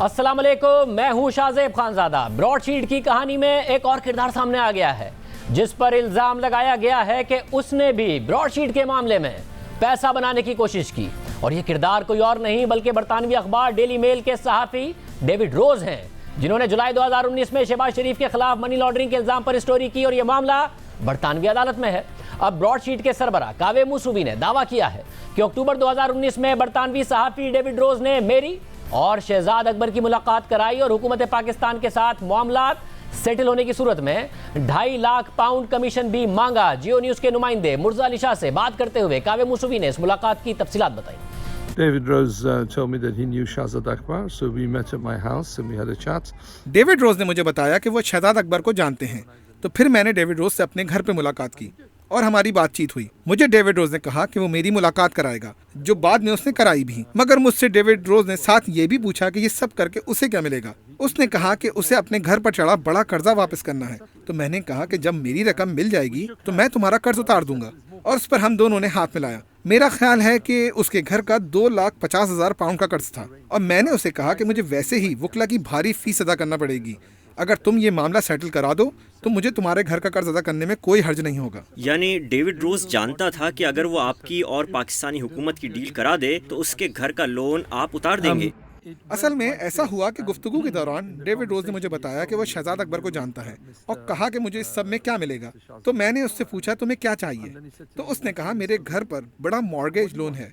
अस्सलाम वालेकुम, मैं हूं शाहजेब खानजादा। ब्रॉडशीट की कहानी में एक और किरदार सामने आ गया है जिस पर इल्जाम लगाया गया है कि उसने भी ब्रॉडशीट के मामले में पैसा बनाने की कोशिश की। और यह किरदार कोई और नहीं बल्कि बरतानवी अखबार डेली मेल के सहाफ़ी डेविड रोज हैं, जिन्होंने जुलाई 2019 में शहबाज शरीफ के खिलाफ मनी लॉन्ड्रिंग के इल्जाम पर स्टोरी की और यह मामला बरतानवी अदालत में है। अब ब्रॉडशीट के सरबराह कावे मूसूवी ने दावा किया है कि अक्टूबर 2019 में बरतानवी सहाफ़ी डेविड रोज ने मेरी और शहजाद अकबर की मुलाकात कराई और हुकूमत पाकिस्तान के साथ मामला सेटल होने की सूरत में 2.5 लाख पाउंड कमीशन भी मांगा। जियो न्यूज के नुमाइंदे मुर्जा अली शाह से बात करते हुए कावे मूसूवी ने इस मुलाकात की तफसीलात बताई। David Rose told me that he knew Shahzad Akbar, so we met at my house and we had a chat. David Rose ने मुझे बताया कि वो शहजाद अकबर को जानते हैं, तो फिर मैंने डेविड रोज से अपने घर पे मुलाकात की और हमारी बातचीत हुई। मुझे डेविड रोज ने कहा कि वो मेरी मुलाकात कराएगा, जो बाद में उसने कराई भी। मगर मुझसे डेविड रोज ने साथ ये भी पूछा कि ये सब करके उसे क्या मिलेगा। उसने कहा कि उसे अपने घर पर चढ़ा बड़ा कर्जा वापस करना है। तो मैंने कहा कि जब मेरी रकम मिल जाएगी तो मैं तुम्हारा कर्ज उतार दूंगा, और उस पर हम दोनों ने हाथ मिलाया। मेरा ख्याल है कि उसके घर का 2,50,000 पाउंड का कर्ज था, और मैंने उसे कहा कि मुझे वैसे ही वकला की भारी फीस अदा करना पड़ेगी। अगर तुम ये मामला सेटल करा दो तो मुझे तुम्हारे घर का कर्ज अदा करने में कोई हर्ज नहीं होगा। यानी डेविड रोज जानता था कि अगर वो आपकी और पाकिस्तानी हुकूमत की डील करा दे तो उसके घर का लोन आप उतार देंगे। असल में ऐसा हुआ कि गुफ्तगू के दौरान डेविड रोज ने मुझे बताया कि वो शहजाद अकबर को जानता है और कहा कि मुझे इस सब में क्या मिलेगा। तो मैंने उससे पूछा तुम्हें क्या चाहिए, तो उसने कहा मेरे घर पर बड़ा मॉर्गेज लोन है।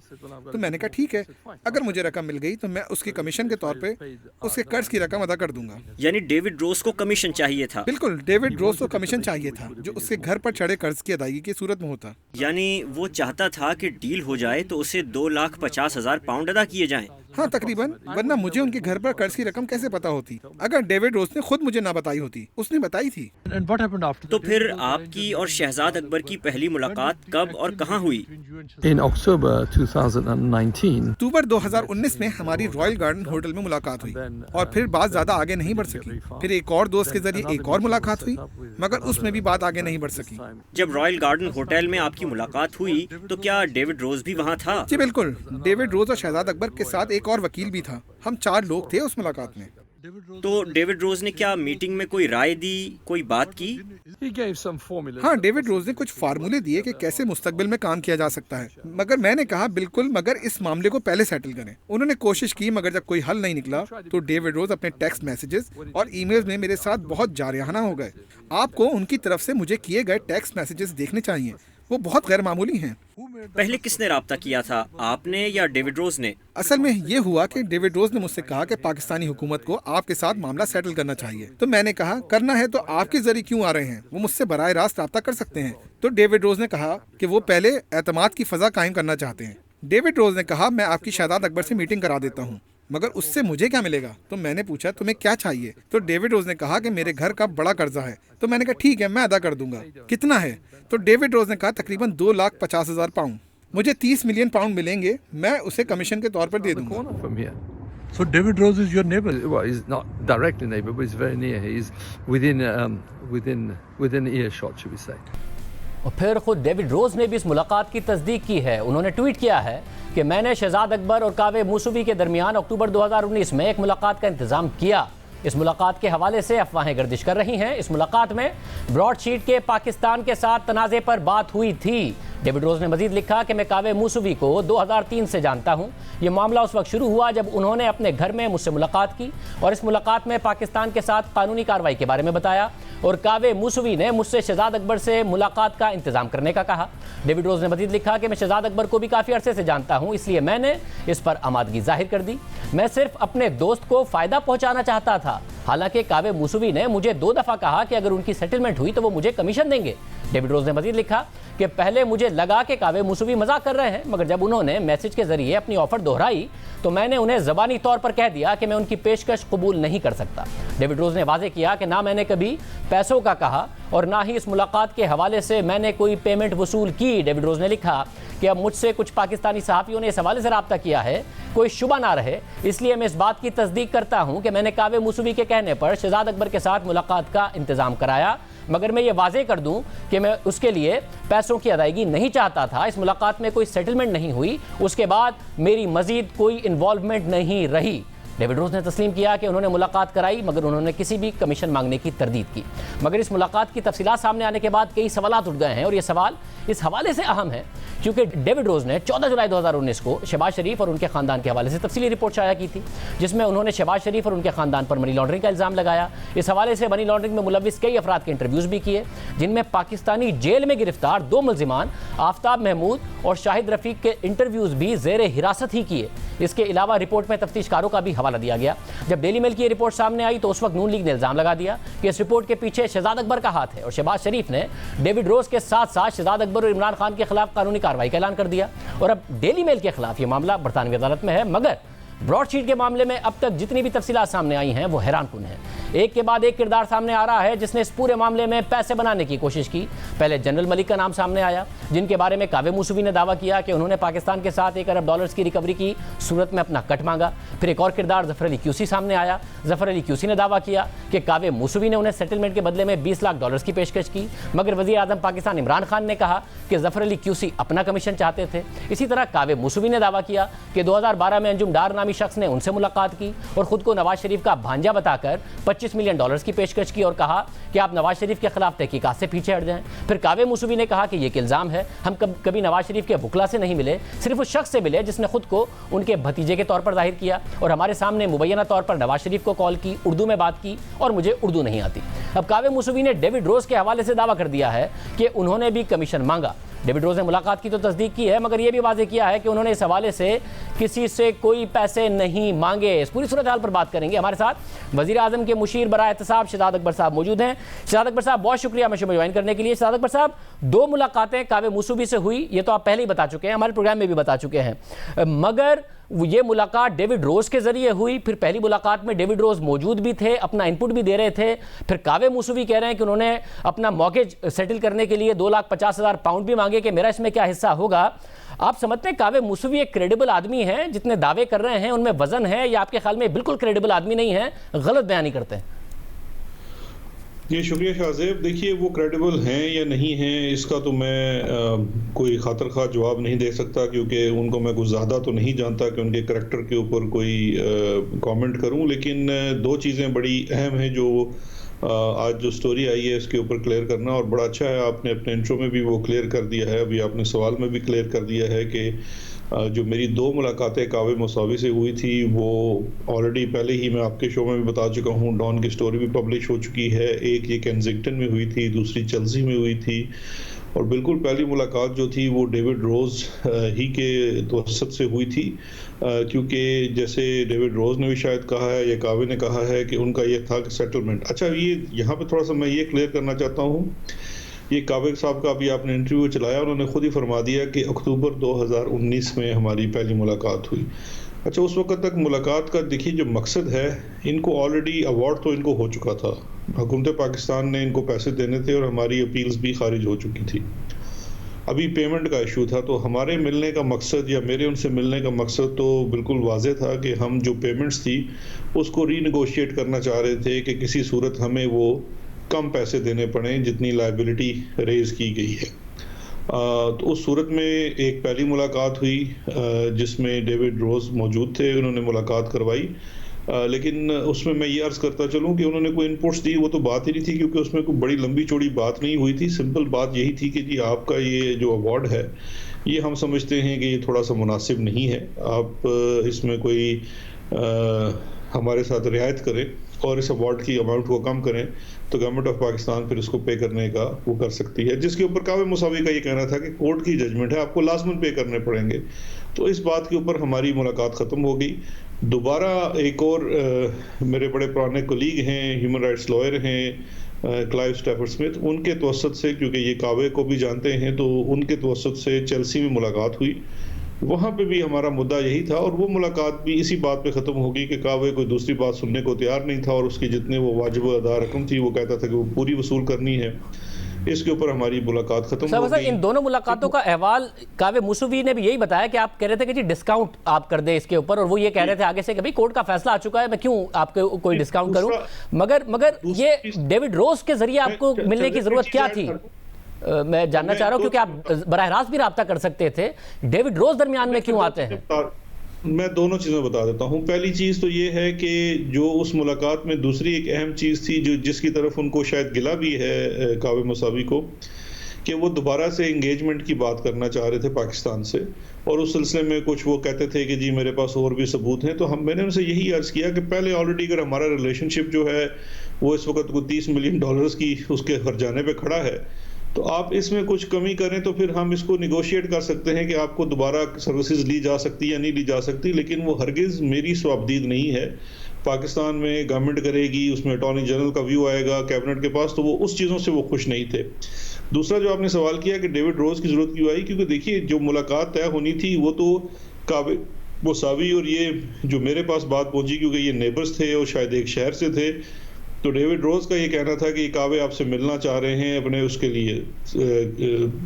तो मैंने कहा ठीक है, अगर मुझे रकम मिल गई तो मैं उसके कमीशन के तौर पे उसके कर्ज की रकम अदा कर दूंगा। यानी डेविड रोज को कमीशन चाहिए था। बिल्कुल, डेविड रोज को कमीशन चाहिए था जो उसके घर पर चढ़े कर्ज की अदायगी की सूरत में होता। यानी वो चाहता था कि डील हो जाए तो उसे 2,50,000 पाउंड अदा किए जाएं। हाँ तकरीबन, वरना मुझे उनके घर पर कर्ज की रकम कैसे पता होती अगर डेविड रोज ने खुद मुझे ना बताई होती। उसने बताई थी। तो फिर आपकी और शहजाद अकबर की पहली मुलाकात कब और कहाँ हुई? In October 2019, अक्टूबर 2019 में हमारी रॉयल गार्डन होटल में मुलाकात हुई, और फिर बात ज्यादा आगे नहीं बढ़ सकी। फिर एक और दोस्त के जरिए एक और मुलाकात हुई, मगर उसमें भी बात आगे नहीं बढ़ सकी। जब रॉयल गार्डन होटल में आपकी मुलाकात हुई तो क्या डेविड रोज भी वहाँ था? जी बिल्कुल, डेविड रोज और शहजाद अकबर के साथ एक और वकील भी था। हम 4 लोग थे उस मुलाकात में। तो डेविड रोज ने क्या मीटिंग में कोई राय दी, कोई बात की? he gave some formulas. हाँ, डेविड रोज ने कुछ फार्मूले दिए कि कैसे मुस्तकबिल में काम किया जा सकता है, मगर मैंने कहा बिल्कुल, मगर इस मामले को पहले सेटल करें। उन्होंने कोशिश की, मगर जब कोई हल नहीं निकला तो डेविड रोज अपने टेक्स्ट मैसेजेस और ईमेल्स में मेरे साथ बहुत जारहाना हो गए। आपको उनकी तरफ से मुझे किए गए टेक्स्ट मैसेजेस देखने चाहिए, वो बहुत गैर मामूली हैं। पहले किसने राब्ता किया था, आपने या डेविड रोज ने? असल में ये हुआ कि डेविड रोज ने मुझसे कहा कि पाकिस्तानी हुकूमत को आपके साथ मामला सेटल करना चाहिए। तो मैंने कहा करना है तो आपके जरिए क्यों आ रहे हैं, वो मुझसे बराह रास्त राब्ता कर सकते हैं। तो डेविड रोज ने कहा कि वो पहले एतमाद की फजा कायम करना चाहते हैं। डेविड रोज ने कहा मैं आपकी शहजाद अकबर से मीटिंग करा देता हूँ, मगर उससे मुझे क्या मिलेगा। तो मैंने पूछा तुम्हें क्या चाहिए। तो डेविड रोज ने कहा कि मेरे घर का बड़ा कर्जा है। तो मैंने कहा ठीक है, मैं अदा कर दूंगा। कितना है? तो डेविड रोज ने कहा तकरीबन 2,50,000 पाउंड। मुझे 30 मिलियन पाउंड मिलेंगे, मैं उसे कमीशन के तौर पर दे दूंगा। Corner from here. So David Rose is your neighbor. Well, he's not directly neighbour, but he's very near. He's within earshot, should we say? और फिर खुद डेविड रोज ने भी इस मुलाकात की तस्दीक की है। उन्होंने ट्वीट किया है कि मैंने शहजाद अकबर और कावे मूसूवी के दरमियान अक्टूबर 2019 में एक मुलाकात का इंतजाम किया। इस मुलाकात के हवाले से अफवाहें गर्दिश कर रही हैं। इस मुलाकात में ब्रॉडशीट के पाकिस्तान के साथ तनाज़े पर बात हुई थी। डेविड रोज ने मजीद लिखा कि मैं कावे मूसूवी को 2003 से जानता हूं। यह मामला उस वक्त शुरू हुआ जब उन्होंने अपने घर में मुझसे मुलाकात की और इस मुलाकात में पाकिस्तान के साथ कानूनी कार्रवाई के बारे में बताया, और कावे मूसूवी ने मुझसे शहजाद अकबर से मुलाकात का इंतजाम करने का कहा। डेविड रोज ने मजीद लिखा कि मैं शहजाद अकबर को भी काफ़ी अरसे से जानता हूं, इसलिए मैंने इस पर आमादगी जाहिर कर दी। मैं सिर्फ अपने दोस्त को फ़ायदा पहुंचाना चाहता था। हालांकि कावे मूसूवी ने मुझे 2 दफ़ा कहा कि अगर उनकी सेटलमेंट हुई तो वो मुझे कमीशन देंगे। डेविड रोज ने मजीद लिखा कि पहले मुझे लगा कि कावे मूसूवी मजाक कर रहे हैं, मगर जब उन्होंने मैसेज के जरिए अपनी ऑफर दोहराई तो मैंने उन्हें ज़बानी तौर पर कह दिया कि मैं उनकी पेशकश कबूल नहीं कर सकता। डेविड रोज ने वाजे किया कि ना मैंने कभी पैसों का कहा और ना ही इस मुलाकात के हवाले से मैंने कोई पेमेंट वसूल की। डेविड रोज ने लिखा कि अब मुझसे कुछ पाकिस्तानी सहाफ़ियों ने इस हवाले से रब्ता किया है, कोई शुबा ना रहे, इसलिए मैं इस बात की तस्दीक करता हूं कि मैंने कावे मूसूवी के कहने पर शहजाद अकबर के साथ मुलाकात का इंतजाम कराया, मगर मैं ये वाजे कर दूं कि मैं उसके लिए पैसों की अदायगी नहीं चाहता था। इस मुलाकात में कोई सेटलमेंट नहीं हुई, उसके बाद मेरी मजीद कोई इन्वॉल्वमेंट नहीं रही। डेविड रोज ने तस्लीम किया कि उन्होंने मुलाकात कराई, मगर उन्होंने किसी भी कमीशन मांगने की तरदीद की। मगर इस मुलाकात की तफसीलात सामने आने के बाद कई सवालात उठ गए हैं, और ये सवाल इस हवाले से अहम है क्योंकि डेविड रोज ने 14 जुलाई 2019 को शहबाज शरीफ और उनके खानदान के हवाले से तफसीली रिपोर्ट शाया की थी, जिसमें उन्होंने शहबाज शरीफ और उनके खानदान पर मनी लॉन्ड्रिंग का इल्ज़ाम लगाया। इस हवाले से मनी लॉन्ड्रिंग में मुलविस कई अफराद के इंटरव्यूज़ भी किए, जिनमें पाकिस्तानी जेल में गिरफ्तार 2 मुल्जिमान आफ्ताब महमूद और शाहिद रफीक के इंटरव्यूज़ भी ज़ेर हिरासत ही किए। इसके अलावा रिपोर्ट में तफ्तीशकारों का भी हवाला दिया गया। जब डेली मेल की ये रिपोर्ट सामने आई तो उस वक्त नून लीग ने इल्ज़ाम लगा दिया कि इस रिपोर्ट के पीछे शहजाद अकबर का हाथ है, और शहबाज शरीफ ने डेविड रोज के साथ साथ शहजाद अकबर और इमरान खान के खिलाफ कानूनी कार्रवाई का ऐलान कर दिया। और अब डेली मेल के खिलाफ ये मामला बरतानवी अदालत में है, मगर ब्रॉडशीट के मामले में अब तक जितनी भी तफसीलात सामने आई हैं वो हैरान कुन है। एक के बाद एक किरदार सामने आ रहा है जिसने इस पूरे मामले में पैसे बनाने की कोशिश की। पहले जनरल मलिक का नाम सामने आया, जिनके बारे में कावे मूसवी ने दावा किया कि उन्होंने पाकिस्तान के साथ $1 अरब की रिकवरी की सूरत में अपना कट मांगा। फिर एक और किरदार जफर अली क्यूसी सामने आया। जफर अली क्यूसी ने दावा किया कि कावे मूसवी ने उन्हें सेटलमेंट के बदले में $20 लाख की पेशकश की, मगर वज़ीर आज़म पाकिस्तान इमरान खान ने कहा कि जफर अली क्यूसी अपना कमीशन चाहते थे। इसी तरह कावे मूसवी ने दावा किया कि 2012 में अंजुम डार नामी शख्स ने उनसे मुलाकात की और खुद को नवाज शरीफ का भांजा बताकर $25 मिलियन की पेशकश की और कहा कि आप नवाज शरीफ के खिलाफ तहकीकात से पीछे हट जाएं। फिर कावे मूसवी ने कहा कि यह इल्जाम है, हम कभी नवाज शरीफ के बुकला से नहीं मिले, सिर्फ उस शख्स से मिले जिसने खुद को उनके भतीजे के तौर पर जाहिर किया और हमारे सामने मुबैना तौर पर नवाज शरीफ को कॉल की, उर्दू में बात की, और मुझे उर्दू नहीं आती। अब कावे मूसवी ने डेविड रोज के हवाले से दावा कर दिया है कि उन्होंने भी कमीशन मांगा। डेविड रोज ने मुलाकात की तो तस्दीक की है, मगर यह भी वाज़ेह किया है कि उन्होंने इस हवाले से किसी से कोई पैसे नहीं मांगे। इस पूरी सूरत हाल पर बात करेंगे। हमारे साथ वज़ीर आज़म के मुशीर बराए एहतसाब शहजाद अकबर साहब मौजूद हैं। शहजाद अकबर साहब, बहुत शुक्रिया हमें ज्वाइन करने के लिए। शहजाद अकबर साहब, 2 मुलाकातें कावे मूसवी से हुई, ये तो आप पहले ही बता चुके हैं, हमारे प्रोग्राम में भी बता चुके हैं, मगर ये मुलाकात डेविड रोज के जरिए हुई। फिर पहली मुलाकात में डेविड रोज मौजूद भी थे, अपना इनपुट भी दे रहे थे। फिर कावे मूसवी कह रहे हैं कि उन्होंने अपना मॉर्गेज सेटल करने के लिए £2,50,000 भी मांगे कि मेरा इसमें क्या हिस्सा होगा। आप समझते हैं कावे मूसवी एक क्रेडिबल आदमी है? जितने दावे कर रहे हैं उनमें वजन है, या आपके ख्याल में बिल्कुल क्रेडिबल आदमी नहीं है, गलत बयानी करते हैं? जी शुक्रिया शाहजेब। देखिए, वो क्रेडिबल हैं या नहीं हैं इसका तो मैं कोई खातर खा जवाब नहीं दे सकता, क्योंकि उनको मैं कुछ ज़्यादा तो नहीं जानता कि उनके करैक्टर के ऊपर कोई कमेंट करूं। लेकिन 2 चीज़ें बड़ी अहम हैं जो आज जो स्टोरी आई है इसके ऊपर क्लियर करना, और बड़ा अच्छा है आपने अपने इंट्रो में भी वो क्लियर कर दिया है, अभी आपने सवाल में भी क्लियर कर दिया है कि जो मेरी 2 मुलाकातें कावे मूसवी से हुई थी वो ऑलरेडी पहले ही मैं आपके शो में भी बता चुका हूँ। डॉन की स्टोरी भी पब्लिश हो चुकी है। एक ये केंसिंगटन में हुई थी, दूसरी चेल्सी में हुई थी, और बिल्कुल पहली मुलाकात जो थी वो डेविड रोज ही के तवस्सुत से हुई थी, क्योंकि जैसे डेविड रोज ने भी शायद कहा है या कावे ने कहा है कि उनका ये था कि सेटलमेंट। अच्छा, ये यहाँ पे थोड़ा सा मैं ये क्लियर करना चाहता हूँ, ये कावे साहब का अभी आपने इंटरव्यू चलाया, उन्होंने खुद ही फरमा दिया कि अक्टूबर 2019 में हमारी पहली मुलाकात हुई। अच्छा, उस वक्त तक मुलाकात का देखिए जो मकसद है, इनको ऑलरेडी अवार्ड तो इनको हो चुका था, हुकूमत पाकिस्तान ने इनको पैसे देने थे और हमारी अपील्स भी खारिज हो चुकी थी। अभी पेमेंट का इशू था, तो हमारे मिलने का मकसद या मेरे उनसे मिलने का मकसद तो बिल्कुल वाज़ेह था कि हम जो पेमेंट्स थी उसको रीनेगोशिएट करना चाह रहे थे कि किसी सूरत हमें वो कम पैसे देने पड़े जितनी लायबिलिटी रेज की गई है। तो उस सूरत में एक पहली मुलाकात हुई जिसमें डेविड रोज मौजूद थे, उन्होंने मुलाकात करवाई, लेकिन उसमें मैं ये अर्ज़ करता चलूँ कि उन्होंने कोई इनपुट्स दी वो तो बात ही नहीं थी, क्योंकि उसमें कोई बड़ी लंबी चौड़ी बात नहीं हुई थी। सिंपल बात यही थी कि जी आपका ये जो अवार्ड है ये हम समझते हैं कि ये थोड़ा सा मुनासिब नहीं है, आप इसमें कोई हमारे साथ रियायत करें और इस अवार्ड की अमाउंट को कम करें तो गवर्नमेंट ऑफ पाकिस्तान फिर इसको पे करने का वो कर सकती है। जिसके ऊपर कावे मूसवी का ये कहना था कि कोर्ट की जजमेंट है, आपको लाजमन पे करने पड़ेंगे। तो इस बात के ऊपर हमारी मुलाकात ख़त्म हो गई। दोबारा एक और मेरे बड़े पुराने कोलीग हैं, ह्यूमन राइट्स लॉयर हैं क्लाइव स्टैफर्ड स्मिथ, उनके तवस्सुत से, क्योंकि ये कावे को भी जानते हैं, तो उनके तवस्सुत से चेल्सी में मुलाकात हुई। वहाँ पे भी हमारा मुद्दा यही था और वो मुलाकात भी इसी बात पे ख़त्म होगी कि कावे कोई दूसरी बात सुनने को तैयार नहीं था और उसकी जितने वो वाजिब अदा रकम थी वो कहता था कि वो पूरी वसूल करनी है। इसके ऊपर हमारी मुलाकात खत्म हो गई। इन दोनों मुलाकातों का अहवाल कावे मूसवी ने भी यही बताया कि आप कह रहे थे कि जी डिस्काउंट आप कर दे इसके ऊपर, और वो ये कह रहे थे आगे से कि भाई कोर्ट का फैसला आ चुका है, मैं क्यों आपको कोई डिस्काउंट करूं। मगर ये डेविड रोज के जरिए आपको मिलने की जरूरत क्या थी? मैं जानना चाह रहा हूं, क्योंकि आप बराह रास्त भी राब्ता कर सकते थे, डेविड रोज दरमियान में क्यों आते हैं? मैं दोनों चीज़ें बता देता हूँ। पहली चीज़ तो ये है कि जो उस मुलाकात में दूसरी एक अहम चीज़ थी जो जिसकी तरफ उनको शायद गिला भी है कावे मुसावी को, कि वो दोबारा से एंगेजमेंट की बात करना चाह रहे थे पाकिस्तान से, और उस सिलसिले में कुछ वो कहते थे कि जी मेरे पास और भी सबूत हैं। तो मैंने उनसे यही अर्ज़ किया कि पहले ऑलरेडी अगर हमारा रिलेशनशिप जो है वो इस वक्त को $30 मिलियन की उसके हर्जाने पे खड़ा है, तो आप इसमें कुछ कमी करें तो फिर हम इसको निगोशिएट कर सकते हैं कि आपको दोबारा सर्विसेज ली जा सकती या नहीं ली जा सकती, लेकिन वो हरगिज़ मेरी स्वाबदीद नहीं है। पाकिस्तान में गवर्नमेंट करेगी, उसमें अटॉर्नी जनरल का व्यू आएगा कैबिनेट के पास, तो वो उस चीज़ों से वो खुश नहीं थे। दूसरा जो आपने सवाल किया कि डेविड रोज की ज़रूरत क्यों आई, क्योंकि देखिए जो मुलाकात तय होनी थी वो तो कावे मुसावी और ये जो मेरे पास बात पहुंची, क्योंकि ये नेबर्स थे और शायद एक शहर से थे, तो डेविड रोज का ये कहना था कि कावे आपसे मिलना चाह रहे हैं अपने उसके लिए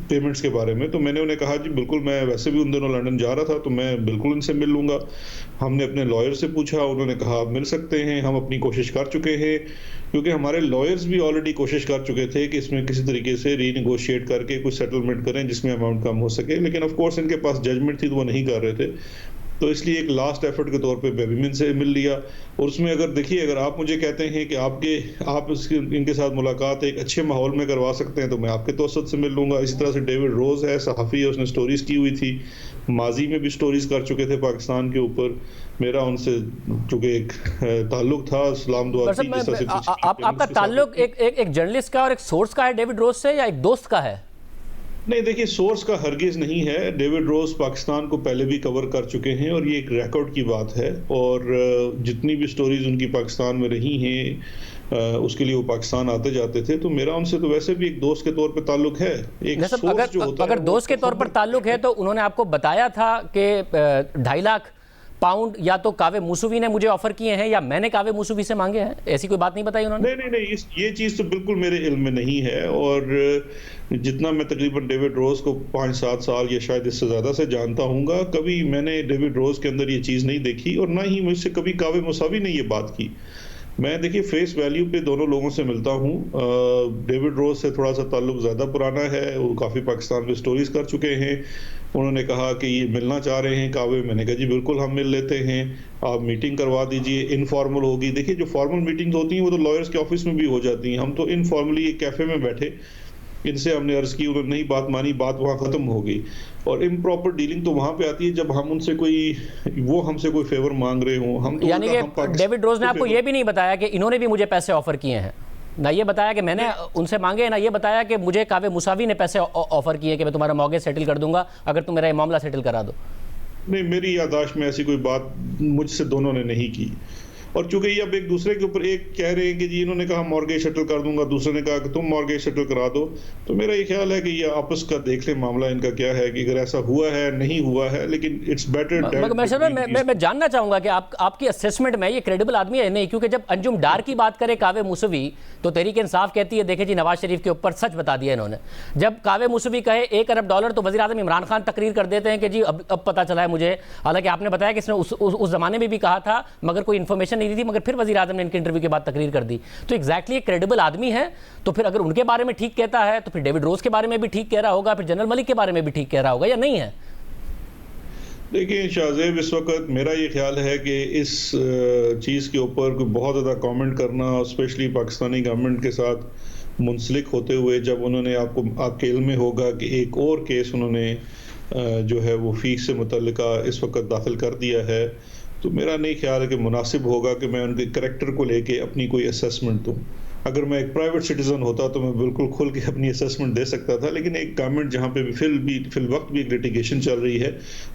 पेमेंट्स के बारे में। तो मैंने उन्हें कहा जी बिल्कुल, मैं वैसे भी उन दिनों लंदन जा रहा था तो मैं बिल्कुल इनसे मिल लूँगा। हमने अपने लॉयर से पूछा, उन्होंने कहा आप मिल सकते हैं, हम अपनी कोशिश कर चुके हैं, क्योंकि हमारे लॉयर्स भी ऑलरेडी कोशिश कर चुके थे कि इसमें किसी तरीके से रीनिगोशिएट करके कुछ सेटलमेंट करें जिसमें अमाउंट कम हो सके, लेकिन ऑफ कोर्स इनके पास जजमेंट थी तो वो नहीं कर रहे थे। तो इसलिए एक लास्ट एफर्ट के तौर पे बेबीमिन से मिल लिया। और उसमें अगर देखिए, अगर आप मुझे कहते हैं कि आप इनके साथ मुलाकात एक अच्छे माहौल में करवा सकते हैं तो मैं आपके तवसत से मिल लूँगा। इसी तरह से डेविड रोज है, सहाफ़ी है, उसने स्टोरीज़ की हुई थी, माजी में भी स्टोरीज़ कर चुके थे पाकिस्तान के ऊपर। मेरा उनसे चूँकि एक ताल्लुक था, सलाम दुआ थी। आपका ताल्लुक एक जर्नलिस्ट का और एक सोर्स का है डेविड रोज से, या एक दोस्त का है? नहीं, देखिए सोर्स का हरगिज नहीं है। डेविड रोज पाकिस्तान को पहले भी कवर कर चुके हैं और ये एक रिकॉर्ड की बात है, और जितनी भी स्टोरीज उनकी पाकिस्तान में रही हैं उसके लिए वो पाकिस्तान आते जाते थे। तो मेरा उनसे तो वैसे भी एक दोस्त के तौर पे ताल्लुक है। एक सोर्स जो होता है, अगर दोस्त के तौर पर ताल्लुक है तो उन्होंने आपको बताया था कि 2.5 लाख पाउंड या तो कावे मूसवी ने मुझे ऑफर किए हैं या मैंने कावे मूसवी से मांगे हैं? ऐसी कोई बात नहीं बताई उन्होंने? नहीं, ये चीज़ तो बिल्कुल मेरे इल्म में नहीं है। और जितना मैं तकरीबन डेविड रोज को 5-7 साल या शायद इससे ज़्यादा से जानता हूँगा, कभी मैंने डेविड रोज के अंदर ये चीज़ नहीं देखी, और ना ही मुझसे कभी कावे मुसावी ने ये बात की। मैं देखिए फेस वैल्यू पे दोनों लोगों से मिलता हूँ। डेविड रोज से थोड़ा सा ताल्लुक ज़्यादा पुराना है, वो काफ़ी पाकिस्तान में स्टोरीज कर चुके हैं। उन्होंने कहा कि ये मिलना चाह रहे हैं कावे, मैंने कहा जी बिल्कुल हम मिल लेते हैं, आप मीटिंग करवा दीजिए, इनफॉर्मल होगी। देखिए जो फॉर्मल मीटिंग्स होती हैं वो तो लॉयर्स के ऑफिस में भी हो जाती हैं, हम तो इनफॉर्मली एक कैफ़े में बैठे, इनसे हमने अर्ज़ की, उन्होंने नहीं बात मानी, बात वहाँ ख़त्म हो गई। और इम्प्रॉपर डीलिंग तो वहाँ पे आती है जब हम उनसे वो हमसे कोई फेवर मांग रहे हों। हम तो यानी कि डेविड रोज ने आपको ये भी नहीं बताया कि इन्होंने भी मुझे पैसे ऑफर किए हैं, ना ये बताया कि मैंने उनसे मांगे, ना ये बताया कि मुझे कावे मुसावी ने पैसे ऑफर किए कि मैं तुम्हारा मॉर्गेज सेटल कर दूंगा अगर तुम मेरा ये मामला सेटल करा दो? नहीं, मेरी याददाश्त में ऐसी कोई बात मुझसे दोनों ने नहीं की। और चूंकि ये अब एक दूसरे के ऊपर एक कह रहे हैं कि जी इन्होंने कहा मॉर्गेज सेटल कर दूंगा, दूसरे ने कहा कि तुम मॉर्गेज सेटल करा दो, तो मेरा ये ख्याल है कि ये आपस का देख ले मामला इनका क्या है, कि अगर ऐसा हुआ है नहीं हुआ है, लेकिन इट्स बेटर। मैं जानना चाहूंगा कि आपकी असेसमेंट में ये क्रेडिबल आदमी है नहीं? क्योंकि जब अंजुम डार की बात करे कावे मूसवी तो तहरीक इंसाफ कहती है देखिए जी नवाज शरीफ के ऊपर सच बता दिया इन्होंने। जब कावे मूसवी कहे $1 अरब तो वज़ीर आज़म इमरान खान तकरीर कर देते हैं कि जी अब पता चला है मुझे, हालांकि आपने बताया कि इसने उस जमाने में भी कहा था मगर कोई इन्फॉर्मेशन नहीं दी थी, मगर फिर वज़ीर आज़म ने इनके इंटरव्यू के बाद तकरीर कर दी। तो एग्जैक्टली एक क्रेडिबल आदमी है, तो फिर अगर उनके बारे में ठीक कहता है तो फिर डेविड रोज के बारे में भी ठीक कह रहा होगा, फिर जनरल मलिक के बारे में भी ठीक कह रहा होगा, या नहीं है? देखिए शाहजेब, इस वक्त मेरा ये ख्याल है कि इस चीज़ के ऊपर कोई बहुत ज़्यादा कमेंट करना, स्पेशली पाकिस्तानी गवर्नमेंट के साथ मुंसलिक होते हुए, जब उन्होंने आपके इल्म में होगा कि एक और केस उन्होंने जो है वो फीस से मुतल्लिका इस वक्त दाखिल कर दिया है, तो मेरा नहीं ख्याल है कि मुनासिब होगा कि मैं उनके करैक्टर को लेके अपनी कोई असेसमेंट दूँ। अगर मैं एक प्राइवेट सिटीजन होता तो मैं बिल्कुल खुल के अपनी असेसमेंट दे सकता था, लेकिन एक गवर्नमेंट जहाँ पे फिल वक्त भी एक लिटिगेशन चल रही है,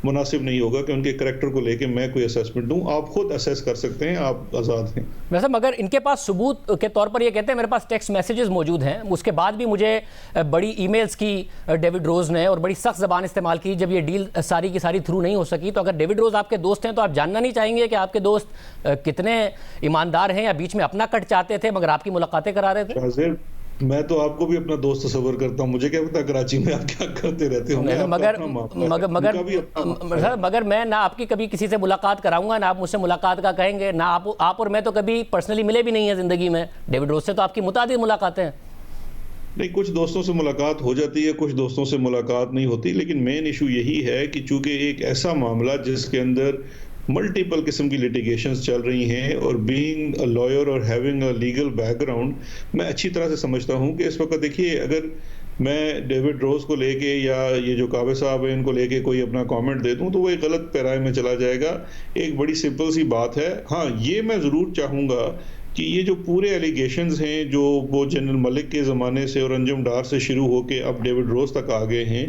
मुनासिब नहीं होगा कि उनके करैक्टर को लेके मैं कोई असेसमेंट दूं। आप खुद असेस कर सकते हैं, आप आज़ाद हैं। वैसे मगर इनके पास सबूत के तौर पर ये कहते हैं मेरे पास टेक्स्ट मैसेजेस मौजूद हैं, उसके बाद भी मुझे बड़ी ईमेल्स की डेविड रोज ने और बड़ी सख्त ज़बान इस्तेमाल की जब ये डील सारी की सारी थ्रू नहीं हो सकी। तो अगर डेविड रोज आपके दोस्त हैं तो आप जानना नहीं चाहेंगे कि आपके दोस्त कितने ईमानदार हैं, या बीच में अपना कट चाहते थे मगर आपकी मुलाकातें करा रहे थे? मैं तो आपको भी अपना दोस्त तस्वर करता हूँ, मुझे क्या पता कराची में आप क्या करते रहते होंगे। मगर मैं ना आपकी कभी किसी से मुलाकात कराऊंगा, ना आप मुझसे मुलाकात का कहेंगे, ना आप और मैं तो कभी पर्सनली मिले भी नहीं है जिंदगी में। डेविड रोज से तो आपकी मुतादिद मुलाकातें हैं। नहीं, कुछ दोस्तों से मुलाकात हो जाती है, कुछ दोस्तों से मुलाकात नहीं होती, लेकिन मेन इशू यही है कि चूंकि एक ऐसा मामला जिसके अंदर मल्टीपल किस्म की लिटिगेशंस चल रही हैं, और बीइंग अ लॉयर और हैविंग अ लीगल बैकग्राउंड मैं अच्छी तरह से समझता हूं कि इस वक्त देखिए, अगर मैं डेविड रोज को लेके या ये जो कावे साहब हैं इनको लेके कोई अपना कमेंट दे दूं तो वो एक गलत पैराए में चला जाएगा। एक बड़ी सिंपल सी बात है, हाँ ये मैं ज़रूर चाहूँगा कि ये जो पूरे एलिगेशंस हैं जो वो जनरल मलिक के ज़माने से और अंजुम डार से शुरू होके अब डेविड रोज तक आ गए हैं,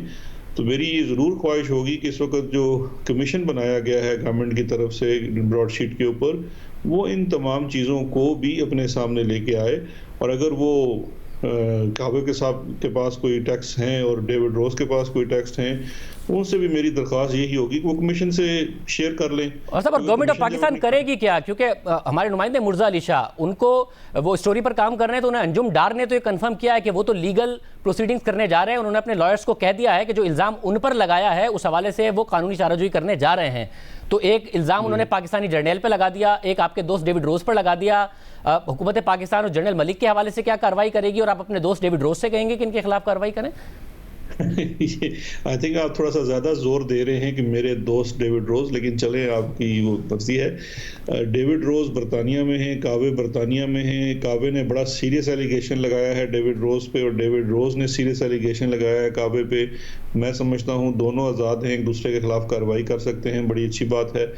तो मेरी ये ज़रूर ख्वाहिश होगी कि इस वक्त जो कमीशन बनाया गया है गवर्नमेंट की तरफ से ब्रॉडशीट के ऊपर, वो इन तमाम चीज़ों को भी अपने सामने लेके आए। और अगर वो कावे के साहब के पास कोई टेक्स्ट हैं और डेविड रोज के पास कोई टेक्स्ट हैं, उनसे भी मेरी दरख्वास्त यही होगी कि वो कमीशन से शेयर कर लें। और साहब, गवर्नमेंट ऑफ पाकिस्तान करेगी क्या? क्योंकि हमारे नुमाइंदे मुर्जा अली शाह उनको वो स्टोरी पर काम कर रहे हैं, तो उन्हें अंजुम डार ने तो ये कंफर्म किया है कि वो तो लीगल प्रोसीडिंग्स करने जा रहे हैं। उन्होंने अपने लॉयर्स को कह दिया है कि जो इल्ज़ाम उन पर लगाया है उस हवाले से वो कानूनी चाराजोई करने जा रहे हैं। तो एक इल्ज़ाम उन्होंने पाकिस्तानी जर्नल पर लगा दिया, एक आपके दोस्त डेविड रोज पर लगा दिया। हुकूमत पाकिस्तान और जनरल मलिक के हवाले से क्या कार्रवाई करेगी, और आप अपने दोस्त डेविड रोज से कहेंगे कि इनके खिलाफ कार्रवाई करें? आई थिंक आप थोड़ा सा ज़्यादा जोर दे रहे हैं कि मेरे दोस्त डेविड रोज, लेकिन चले आपकी वो मर्जी है। डेविड रोज बरतानिया में हैं, कावे बरतानिया में हैं। कावे ने बड़ा सीरियस एलिगेशन लगाया है डेविड रोज पे, और डेविड रोज ने सीरियस एलिगेशन लगाया है कावे पे। मैं समझता हूँ दोनों आज़ाद हैं, एक दूसरे के खिलाफ कार्रवाई कर सकते हैं, बड़ी अच्छी बात है।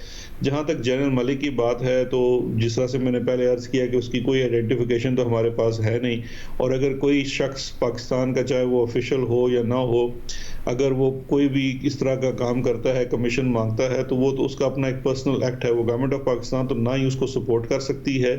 जहाँ तक जनरल मलिक की बात है, तो जिस तरह से मैंने पहले अर्ज़ किया कि उसकी कोई आइडेंटिफिकेशन तो हमारे पास है नहीं, और अगर कोई शख्स पाकिस्तान का, चाहे वो ऑफिशियल हो या ना हो, अगर वो कोई भी इस तरह का काम करता है, कमीशन मांगता है, तो वो तो उसका अपना एक पर्सनल एक्ट है। वो गवर्नमेंट ऑफ पाकिस्तान तो ना ही उसको सपोर्ट कर सकती है,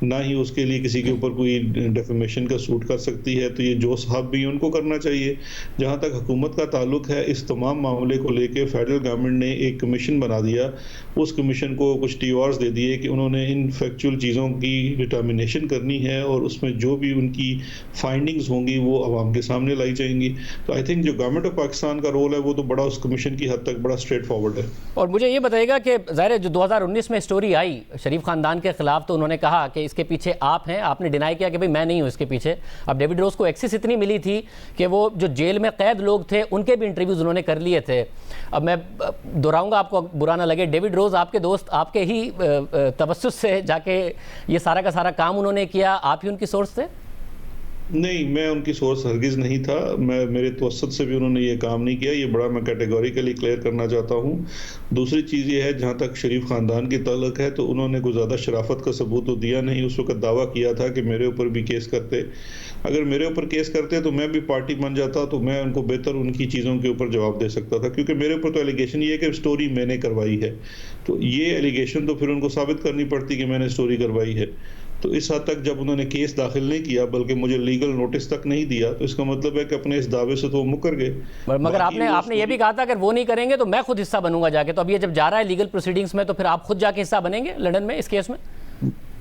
ना ही उसके लिए किसी के ऊपर कोई डेफेमेशन का सूट कर सकती है। तो ये जो साहब भी उनको करना चाहिए। जहाँ तक हुकूमत का ताल्लुक है, इस तमाम मामले को लेके फेडरल गवर्नमेंट ने एक कमीशन बना दिया। उस कमीशन को कुछ टीओआर्स दे दिए कि उन्होंने इन फैक्चुअल चीज़ों की डिटर्मिनेशन करनी है, और उसमें जो भी उनकी फाइंडिंग्स होंगी वो आवाम के सामने लाई जाएंगी। तो आई थिंक जो गवर्नमेंट ऑफ पाकिस्तान का रोल है वो तो बड़ा, उस कमीशन की हद तक बड़ा स्ट्रेट फॉरवर्ड है। और मुझे ये बताइएगा कि ज़ाहिर जो 2019 में स्टोरी आई शरीफ ख़ानदान के खिलाफ, तो उन्होंने कहा कि इसके पीछे आप हैं, आपने डिनाई किया कि भाई मैं नहीं हूँ इसके पीछे। अब डेविड रोज को एक्सेस इतनी मिली थी कि वो जो जेल में कैद लोग थे उनके भी इंटरव्यूज़ उन्होंने कर लिए थे। अब मैं दोहराऊंगा, आपको बुरा ना लगे, डेविड रोज आपके दोस्त, आपके ही तवस्सुस से जाके ये सारा का सारा काम उन्होंने किया, आप ही उनकी सोर्स थे? नहीं, मैं उनकी सोर्स हरगिज़ नहीं था। मेरे तवस्सुत से भी उन्होंने ये काम नहीं किया। ये बड़ा मैं कैटेगोरिकली क्लियर करना चाहता हूँ। दूसरी चीज़ ये है, जहाँ तक शरीफ ख़ानदान की ताल्लुक है, तो उन्होंने कोई ज़्यादा शराफत का सबूत तो दिया नहीं। उस वक्त दावा किया था कि मेरे ऊपर भी केस करते। अगर मेरे ऊपर केस करते तो मैं भी पार्टी बन जाता, तो मैं उनको बेहतर उनकी चीज़ों के ऊपर जवाब दे सकता था, क्योंकि मेरे ऊपर तो एलिगेशन ये है कि स्टोरी मैंने करवाई है। तो ये एलिगेशन तो फिर उनको साबित करनी पड़ती कि मैंने स्टोरी करवाई है। तो इस हद तक जब उन्होंने केस दाखिल नहीं किया, बल्कि मुझे लीगल नोटिस तक नहीं दिया, तो इसका मतलब है कि अपने इस दावे से तो वो मुकर गए। मगर आपने ये भी कहा था अगर वो नहीं करेंगे तो मैं खुद हिस्सा बनूंगा जाके। तो अब ये जब जा रहा है लीगल प्रोसीडिंग्स में, तो फिर आप खुद जाके हिस्सा बनेंगे लंदन में इस केस में?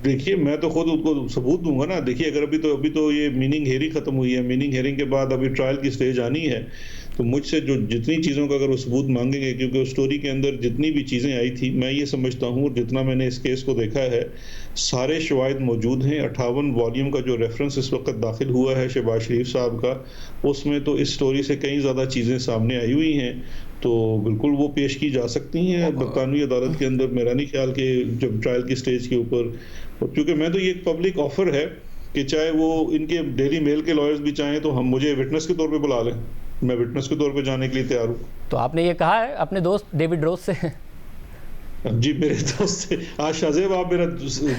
देखिए, मैं तो खुद उनको सबूत दूंगा ना। देखिए, अगर अभी तो ये मीनिंग हेयरिंग खत्म हुई है। मीनिंग हेयरिंग के बाद अभी ट्रायल की स्टेज आनी है, तो मुझसे जो जितनी चीज़ों का अगर वो सबूत मांगेंगे, क्योंकि उस स्टोरी के अंदर जितनी भी चीज़ें आई थी, मैं ये समझता हूँ, जितना मैंने इस केस को देखा है, सारे शवाहिद मौजूद हैं। 58 वॉल्यूम का जो रेफरेंस इस वक्त दाखिल हुआ है शहबाज शरीफ साहब का, उसमें तो इस स्टोरी से कई ज़्यादा चीज़ें सामने आई हुई हैं। तो बिल्कुल वो पेश की जा सकती हैं बरतानवी अदालत के अंदर। मेरा नहीं ख्याल कि जब ट्रायल की स्टेज के ऊपर, क्योंकि मैं तो ये एक पब्लिक ऑफर है कि चाहे वो इनके डेली मेल के लॉयर्स भी चाहें तो हम मुझे विटनेस के तौर पे बुला लें, मैं विटनेस के तौर पे जाने के लिए तैयार हूँ। तो आपने ये कहा है अपने दोस्त डेविड रोज से? जी, मेरे दोस्त से आज शाहजेब आप मेरा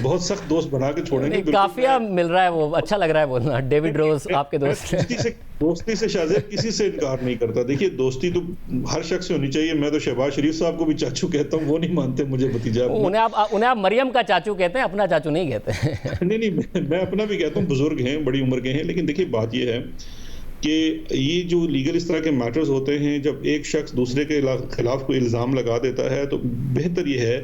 बहुत सख्त दोस्त बना के छोड़ेंगे। काफिया मिल रहा है, वो अच्छा लग रहा है बोलना, डेविड रोज आपके दोस्त। दोस्ती से शाहजेब किसी से इनकार नहीं करता। देखिए, दोस्ती तो हर शख्स से होनी चाहिए। मैं तो शहबाज शरीफ साहब को भी चाचू कहता हूँ, वो नहीं मानते मुझे भतीजा। उन्हें आप मरियम का चाचू कहते हैं, अपना चाचू नहीं कहते? नहीं, मैं अपना भी कहता हूँ। बुजुर्ग हैं, बड़ी उम्र के हैं, लेकिन देखिए बात ये है कि ये जो लीगल इस तरह के मैटर्स होते हैं, जब एक शख्स दूसरे के खिलाफ कोई इल्ज़ाम लगा देता है, तो बेहतर ये है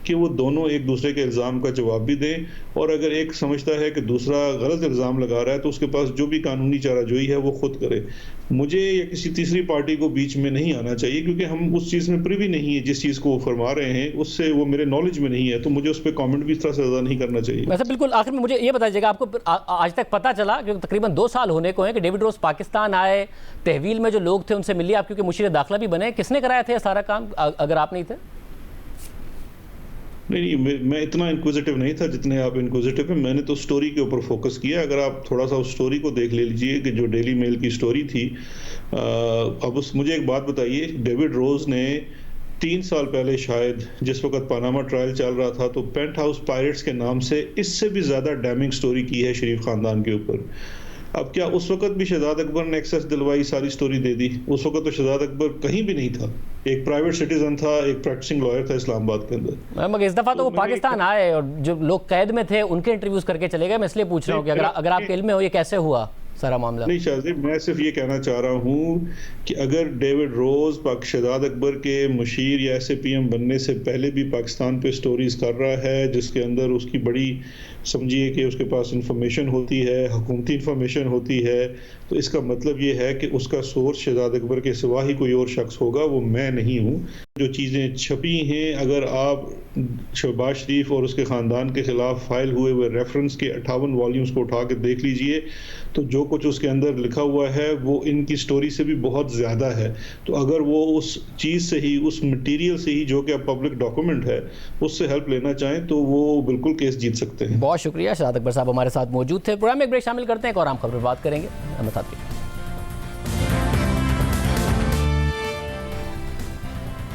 कि वो दोनों एक दूसरे के इल्ज़ाम का जवाब भी दें। और अगर एक समझता है कि दूसरा गलत इल्ज़ाम लगा रहा है, तो उसके पास जो भी कानूनी चाराजोई है वो खुद करे। मुझे या किसी तीसरी पार्टी को बीच में नहीं आना चाहिए, क्योंकि हम उस चीज़ में प्रिवी नहीं है। जिस चीज़ को वो फरमा रहे हैं उससे वो मेरे नॉलेज में नहीं है, तो मुझे उस पर कॉमेंट भी इस तरह से ज़्यादा नहीं करना चाहिए। वैसे बिल्कुल आखिर में मुझे ये बताइएगा, आपको आज तक पता चला, क्योंकि तकरीबन 2 साल होने को हैं कि डेविड रोज पाकिस्तान आए, तहवील में जो लोग थे उनसे मिलिए आप, क्योंकि मुशीर दाखिला भी बने, किसने कराया था ये सारा काम अगर आप नहीं थे? नहीं, मैं इतना इंक्विजिटिव नहीं था जितने आप इंक्विजिटिव हैं। मैंने तो स्टोरी के ऊपर फोकस किया। अगर आप थोड़ा सा उस स्टोरी को देख ले लीजिए कि जो डेली मेल की स्टोरी थी, अब मुझे एक बात बताइए, डेविड रोज ने 3 साल पहले शायद, जिस वक्त पनामा ट्रायल चल रहा था, तो पेंट हाउस पायरेट्स के नाम से इससे भी ज्यादा डैमिंग स्टोरी की है शरीफ खानदान के ऊपर। अब क्या उस वक्त भी शहजाद अकबर ने एक्सेस दिलवाई, सारी स्टोरी दे दी? उस वक्त तो शहजाद अकबर कहीं भी नहीं था, एक प्राइवेट सिटीजन था, एक प्रैक्टिसिंग लॉयर था इस्लामाबाद के अंदर। मगर इस दफा तो वो पाकिस्तान आए और जो लोग कैद में थे उनके इंटरव्यूज करके चले गए। मैं इसलिए पूछ रहा हूँ कि अगर आपके इल्म में हो ये कैसे हुआ सारा मामला। नहीं शाहजेब, मैं सिर्फ ये कहना चाह रहा हूँ कि अगर डेविड रोज शहजाद अकबर के मुशीर या SAPM बनने से पहले भी पाकिस्तान पे स्टोरीज कर रहा है, जिसके अंदर उसकी बड़ी, समझिए कि उसके पास इंफॉर्मेशन होती है, हुकूमती इंफॉर्मेशन होती है, तो इसका मतलब ये है कि उसका सोर्स शहजाद अकबर के सिवा ही कोई और शख्स होगा, वो मैं नहीं हूँ। जो चीज़ें छपी हैं, अगर आप शहबाज शरीफ और उसके ख़ानदान के ख़िलाफ़ फाइल हुए हुए रेफरेंस के 58 वॉल्यूम्स को उठा के देख लीजिए, तो जो कुछ उसके अंदर लिखा हुआ है वो इनकी स्टोरी से भी बहुत ज़्यादा है। तो अगर वो उस चीज़ से ही, उस मटेरियल से ही, जो कि अब पब्लिक डॉक्यूमेंट है, उससे हेल्प लेना चाहें तो वो बिल्कुल केस जीत सकते हैं। बहुत शुक्रिया, शहजाद अकबर साहब हमारे साथ मौजूद थे। प्रोग्राम में एक ब्रेक शामिल करते हैं, एक और आम खबर बात करेंगे। हमें साथ रहिए।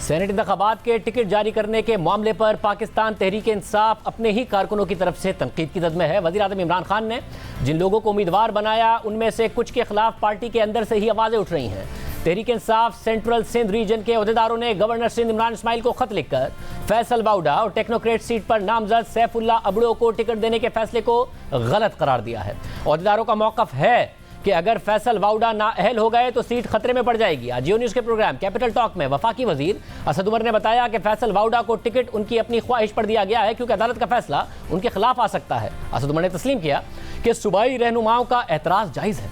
सेनेट इंतखाबात के टिकट जारी करने के मामले पर पाकिस्तान तहरीक इंसाफ अपने ही कारकुनों की तरफ से तनकीद की जद में है। वज़ीर आज़म इमरान खान ने जिन लोगों को उम्मीदवार बनाया उनमें से कुछ के खिलाफ पार्टी के अंदर से ही आवाज़ें उठ रही हैं। तहरीक इंसाफ सेंट्रल सिंध रीजन के अहदेदारों ने गवर्नर सिंध इमरान इस्माइल को खत लिखकर फैसल वाउडा और टेक्नोक्रेट सीट पर नामजद सैफुल्ला अबड़ो को टिकट देने के फैसले को गलत करार दिया है। अहदेदारों का मौक़िफ़ है कि अगर फैसल वाउडा नाअहल हो गए तो सीट खतरे में पड़ जाएगी। आज जियो न्यूज़ के प्रोग्राम कैपिटल टॉक में वफाकी वजीर असद उमर ने बताया कि फैसल वाउडा को टिकट उनकी अपनी ख्वाहिश पर दिया गया है, क्योंकि अदालत का फैसला उनके खिलाफ आ सकता है। असद उमर ने तस्लीम किया कि सूबाई रहनुमाओं का एतराज़ जायज़ है।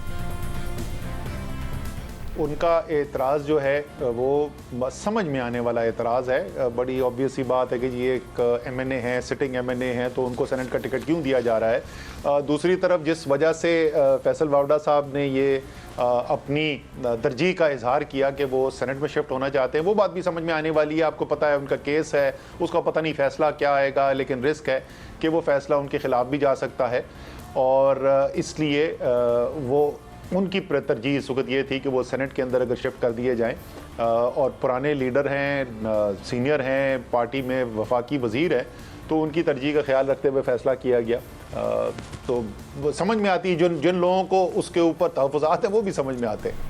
उनका एतराज़ जो है वो समझ में आने वाला एतराज़ है। बड़ी ऑब्वियस सी बात है कि ये एक MNA हैं, सिटिंग MNA हैं, तो उनको सेनेट का टिकट क्यों दिया जा रहा है। दूसरी तरफ जिस वजह से फैसल वाउडा साहब ने ये अपनी तरजीह का इजहार किया कि वो सेनेट में शिफ्ट होना चाहते हैं, वो बात भी समझ में आने वाली है। आपको पता है उनका केस है, उसका पता नहीं फ़ैसला क्या आएगा, लेकिन रिस्क है कि वो फ़ैसला उनके ख़िलाफ़ भी जा सकता है। और इसलिए वो उनकी तरजीह इस वक्त ये थी कि वो सेनेट के अंदर अगर शिफ्ट कर दिए जाएं, और पुराने लीडर हैं, सीनियर हैं, पार्टी में वफाकी वज़ीर हैं, तो उनकी तरजीह का ख्याल रखते हुए फ़ैसला किया गया। तो समझ में आती है, जिन लोगों को उसके ऊपर तहफ़्फ़ुज़ात हैं वो भी समझ में आते हैं।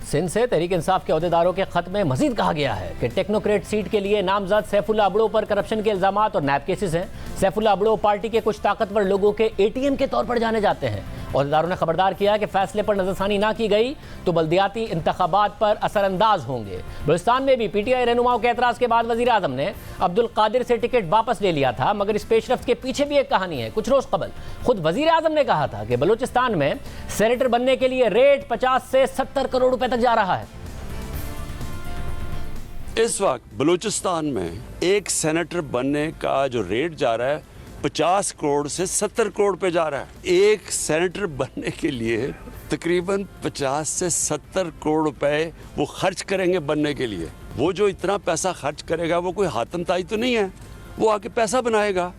सिंध से तहरीक इंसाफ के अहदेदारों के खत में मजीद कहा गया है कि टेक्नोक्रेट सीट के लिए नामजद सैफुल्ला अबड़ो पर करप्शन के इल्जामात और नैब केसेस हैं। सैफुल्ला अबड़ो पार्टी के कुछ ताकतवर लोगों के ATM के तौर पर जाने जाते हैं। अहदेदारों ने खबरदार किया कि फैसले पर नजरसानी ना की गई तो बल्दियाती इंतखाबात पर असरअंदाज होंगे। बलूचिस्तान में भी PTI रहनुमाओं के एतराज़ के बाद वज़ीर आज़म ने अब्दुल कादिर से टिकट वापस ले लिया था, मगर इस पेशरफ्त के पीछे भी एक कहानी है। कुछ रोज़ कबल खुद वज़ीर आज़म ने कहा था कि बलूचिस्तान में सेनेटर बनने के लिए रेट 50 से 70 करोड़ रुपए तक जा रहा है। इस वक्त बलूचिस्तान में एक सेनेटर बनने का जो रेट जा रहा है 50 करोड़ से 70 करोड़ पे जा रहा है। एक सेनेटर बनने के लिए तकरीबन 50 से 70 करोड़ रुपए वो खर्च करेंगे बनने के लिए। वो जो इतना पैसा खर्च करेगा वो कोई हातमताई तो नहीं है, वो आके पैसा बनाएगा।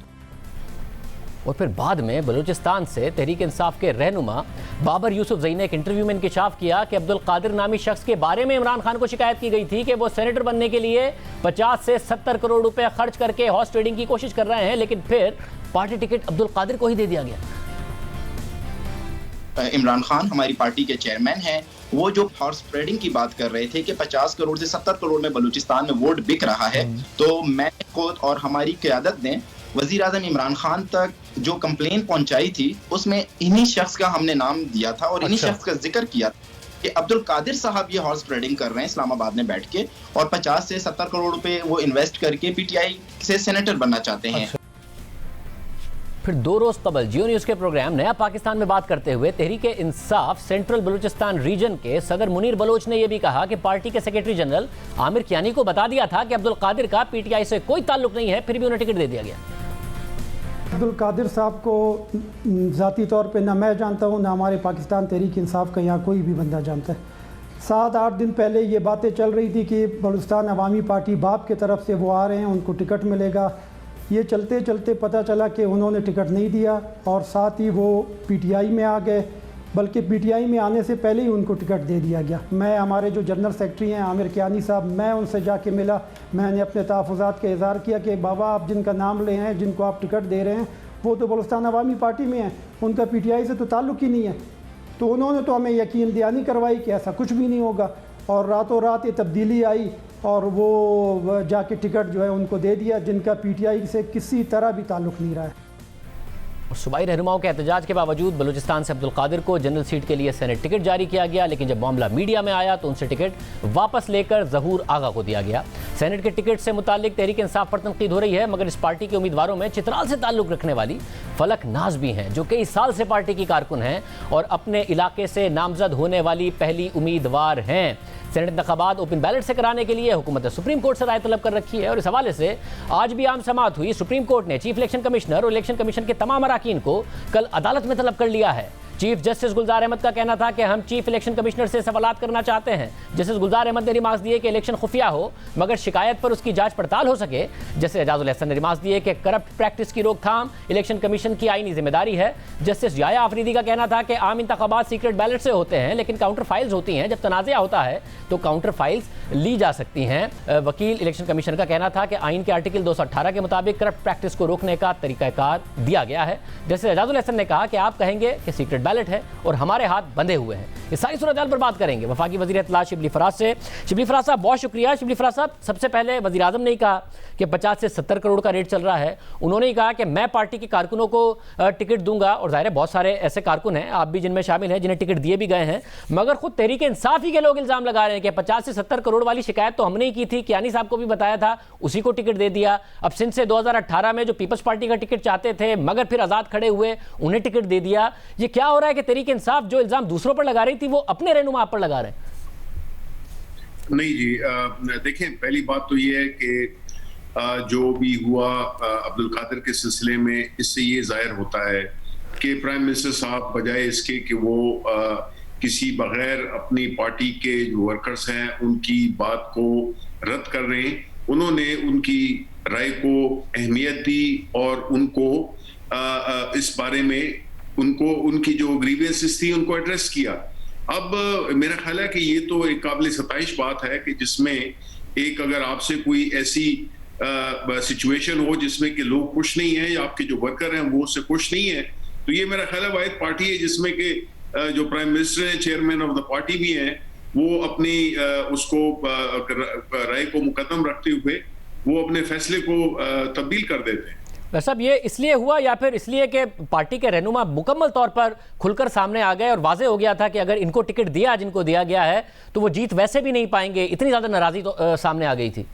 और फिर बाद में बलूचिस्तान से तहरीक इंसाफ के रहनुमा बाबर यूसुफ ज़ई ने एक इंटरव्यू में इंकशाफ किया कि अब्दुल कादिर नामी शख्स के बारे में इमरान खान को शिकायत की गई थी कि वो सेनेटर बनने के लिए 50 से 70 करोड़ रुपए खर्च करके हॉर्स ट्रेडिंग की कोशिश कर रहे हैं, लेकिन फिर पार्टी टिकट अब्दुल कादिर को ही दे दिया गया। इमरान खान हमारी पार्टी के चेयरमैन हैं, वो जो हॉर्स ट्रेडिंग की बात कर रहे थे कि 50 करोड़ से 70 करोड़ में बलूचिस्तान में वोट बिक रहा है, तो मैं खुद और हमारी क़यादत ने वज़ीर आज़म इमरान खान तक जो कंप्लेन पहुंचाई थी उसमें इन्हीं शख्स का हमने नाम दिया था और इन्हीं शख्स का जिक्र किया कि अब्दुल कादिर साहब ये हॉर्स ट्रेडिंग कर रहे हैं इस्लामाबाद में बैठ के, और 50 से 70 करोड़ रुपए वो इन्वेस्ट करके PTI से सेनेटर बनना चाहते हैं। फिर 2 रोज कबल जियो न्यूज़ के प्रोग्राम नया पाकिस्तान में बात करते हुए तहरीक इंसाफ सेंट्रल बलूचिस्तान रीजन के सदर मुनीर बलोच ने यह भी कहा कि पार्टी के सेक्रेटरी जनरल आमिर कियानी को बता दिया था कि अब्दुल कादिर का PTI से कोई ताल्लुक नहीं है, फिर भी उन्हें टिकट दे दिया गया। अब्दुल कादिर साहब को ज़ाती तौर पे ना मैं जानता हूँ, ना हमारे पाकिस्तान तहरीक इंसाफ का यहाँ कोई भी बंदा जानता है। 7-8 दिन पहले ये बातें चल रही थी कि बलूचिस्तान अवामी पार्टी बाप की तरफ से वो आ रहे हैं, उनको टिकट मिलेगा। ये चलते चलते पता चला कि उन्होंने टिकट नहीं दिया और साथ ही वो पीटीआई में आ गए, बल्कि पीटीआई में आने से पहले ही उनको टिकट दे दिया गया। मैं हमारे जो जनरल सेक्रेटरी हैं आमिर कियानी साहब, मैं उनसे जाके मिला, मैंने अपने तहफ़्फ़ुज़ात का इज़हार किया कि बाबा आप जिनका नाम ले हैं, जिनको आप टिकट दे रहे हैं, वो तो बलूचिस्तान अवामी पार्टी में हैं, उनका पीटीआई से तो ताल्लुक़ ही नहीं है। तो उन्होंने तो हमें यकीन दहानी करवाई कि ऐसा कुछ भी नहीं होगा, और रातों रात ये तब्दीली आई और वो जाके टिकट जो है उनको दे दिया, जिनका पीटीआई से किसी तरह भी ताल्लुक़ नहीं रहा है। सूबाई रहनुमाओं के एहतजाज के बावजूद बलूचिस्तान से अब्दुल कादिर को जनरल सीट के लिए सेनेट टिकट जारी किया गया, लेकिन जब मामला मीडिया में आया तो उनसे टिकट वापस लेकर ज़हूर आगा को दिया गया। सेनेट के टिकट से मुतालिक तहरीक इंसाफ पर तनकीद हो रही है, मगर इस पार्टी के उम्मीदवारों में चित्राल से ताल्लुक़ रखने वाली फलक नाज भी हैं, जो कई साल से पार्टी की कारकुन हैं और अपने इलाके से नामजद होने वाली पहली उम्मीदवार हैं। सेनेट इंतखाबात ओपन बैलेट से कराने के लिए हुकूमत ने सुप्रीम कोर्ट से राय तलब कर रखी है और इस हवाले से आज भी आम समाअत हुई। सुप्रीम कोर्ट ने चीफ इलेक्शन कमिश्नर और इलेक्शन कमीशन के तमाम अराकीन को कल अदालत में तलब कर लिया है। चीफ जस्टिस गुलजार अहमद का कहना था कि हम चीफ इलेक्शन कमिश्नर से सवालात करना चाहते हैं। जस्टिस गुलजार अहमद ने रिमार्क्स दिए कि इलेक्शन खुफिया हो मगर शिकायत पर उसकी जांच पड़ताल हो सके। जस्टिस एजाजुल हसन ने रिमार्क्स दिए कि करप्ट प्रैक्टिस की रोकथाम इलेक्शन कमीशन की आईनी जिम्मेदारी है। जस्टिस याया आफरीदी का कहना था कि आम इंतखाबात सीक्रेट बैलेट से होते हैं, लेकिन काउंटर फाइल्स होती हैं, जब तनाज़ा होता है तो काउंटर फाइल्स ली जा सकती हैं। वकील इलेक्शन कमीशन का कहना था कि आइन के आर्टिकल 218 के मुताबिक करप्ट प्रैक्टिस को रोकने का तरीकाकार दिया गया है। जस्टिस एजाजुल हसन ने कहा कि आप कहेंगे कि सीक्रेट बैलेट है और हमारे हाथ बंधे हुए हैं। इस सारी सूरत पर बात करेंगे वफाकी वज़ीर इत्तलात शिबली फराज से। शिबली फराज साहब बहुत शुक्रिया। शिबली फराज साहब, सबसे पहले वज़ीर आज़म ने ही कहा कि 50 से 70 करोड़ का रेट चल रहा है। उन्होंने ही कहा कि मैं पार्टी के कारकुनों को टिकट दूंगा, और ज़ाहिर है बहुत सारे ऐसे कारकुन हैं, आप भी जिनमें शामिल हैं, जिन्हें टिकट दिए भी गए हैं, मगर खुद तहरीक इंसाफ ही के लोग इल्ज़ाम लगा रहे हैं कि 50 से 70 करोड़ वाली शिकायत तो हमने ही की थी, कियानी साहब को भी बताया था, उसी को टिकट दे दिया। अब सिंध से 2018 में जो पीपल्स पार्टी का टिकट चाहते थे मगर फिर आज़ाद खड़े हुए, उन्हें टिकट दे दिया। ये क्या हो रहा है कि तहरीक इंसाफ जो इल्ज़ाम दूसरों पर लगा रही थी वो अपने रहनुमा आप पर लगा रहे हैं? नहीं जी, देखें, पहली बात तो ये है कि जो भी हुआ अब्दुल कादिर के सिलसिले में, इससे ये जाहिर होता है कि प्राइम मिनिस्टर साहब बजाय इसके कि वो किसी बगैर अपनी पार्टी के जो वर्कर्स हैं उनकी बात को रद्द कर रहे हैं, उन्होंने उनकी राय को अहमियत दी और उनको इस बारे में उनको उनकी जो ग्रीवेंसेस थी उनको एड्रेस किया। अब मेरा ख्याल है कि ये तो एक काबिल सताइश बात है कि जिसमें एक अगर आपसे कोई ऐसी सिचुएशन हो जिसमें कि लोग खुश नहीं हैं या आपके जो वर्कर हैं वो उससे खुश नहीं है, तो ये मेरा ख्याल है वाहिद पार्टी है जिसमें कि जो प्राइम मिनिस्टर हैं, चेयरमैन ऑफ द पार्टी भी हैं, वो अपनी उसको राय को मुकद्दम रखते हुए वो अपने फैसले को तब्दील कर देते हैं। साहब, ये इसलिए हुआ या फिर इसलिए कि पार्टी के रहनुमा मुकम्मल तौर पर खुलकर सामने आ गए और वाजे हो गया था कि अगर इनको टिकट दिया जिनको दिया गया है तो वो जीत वैसे भी नहीं पाएंगे, इतनी ज्यादा नाराजगी तो सामने आ गई थी?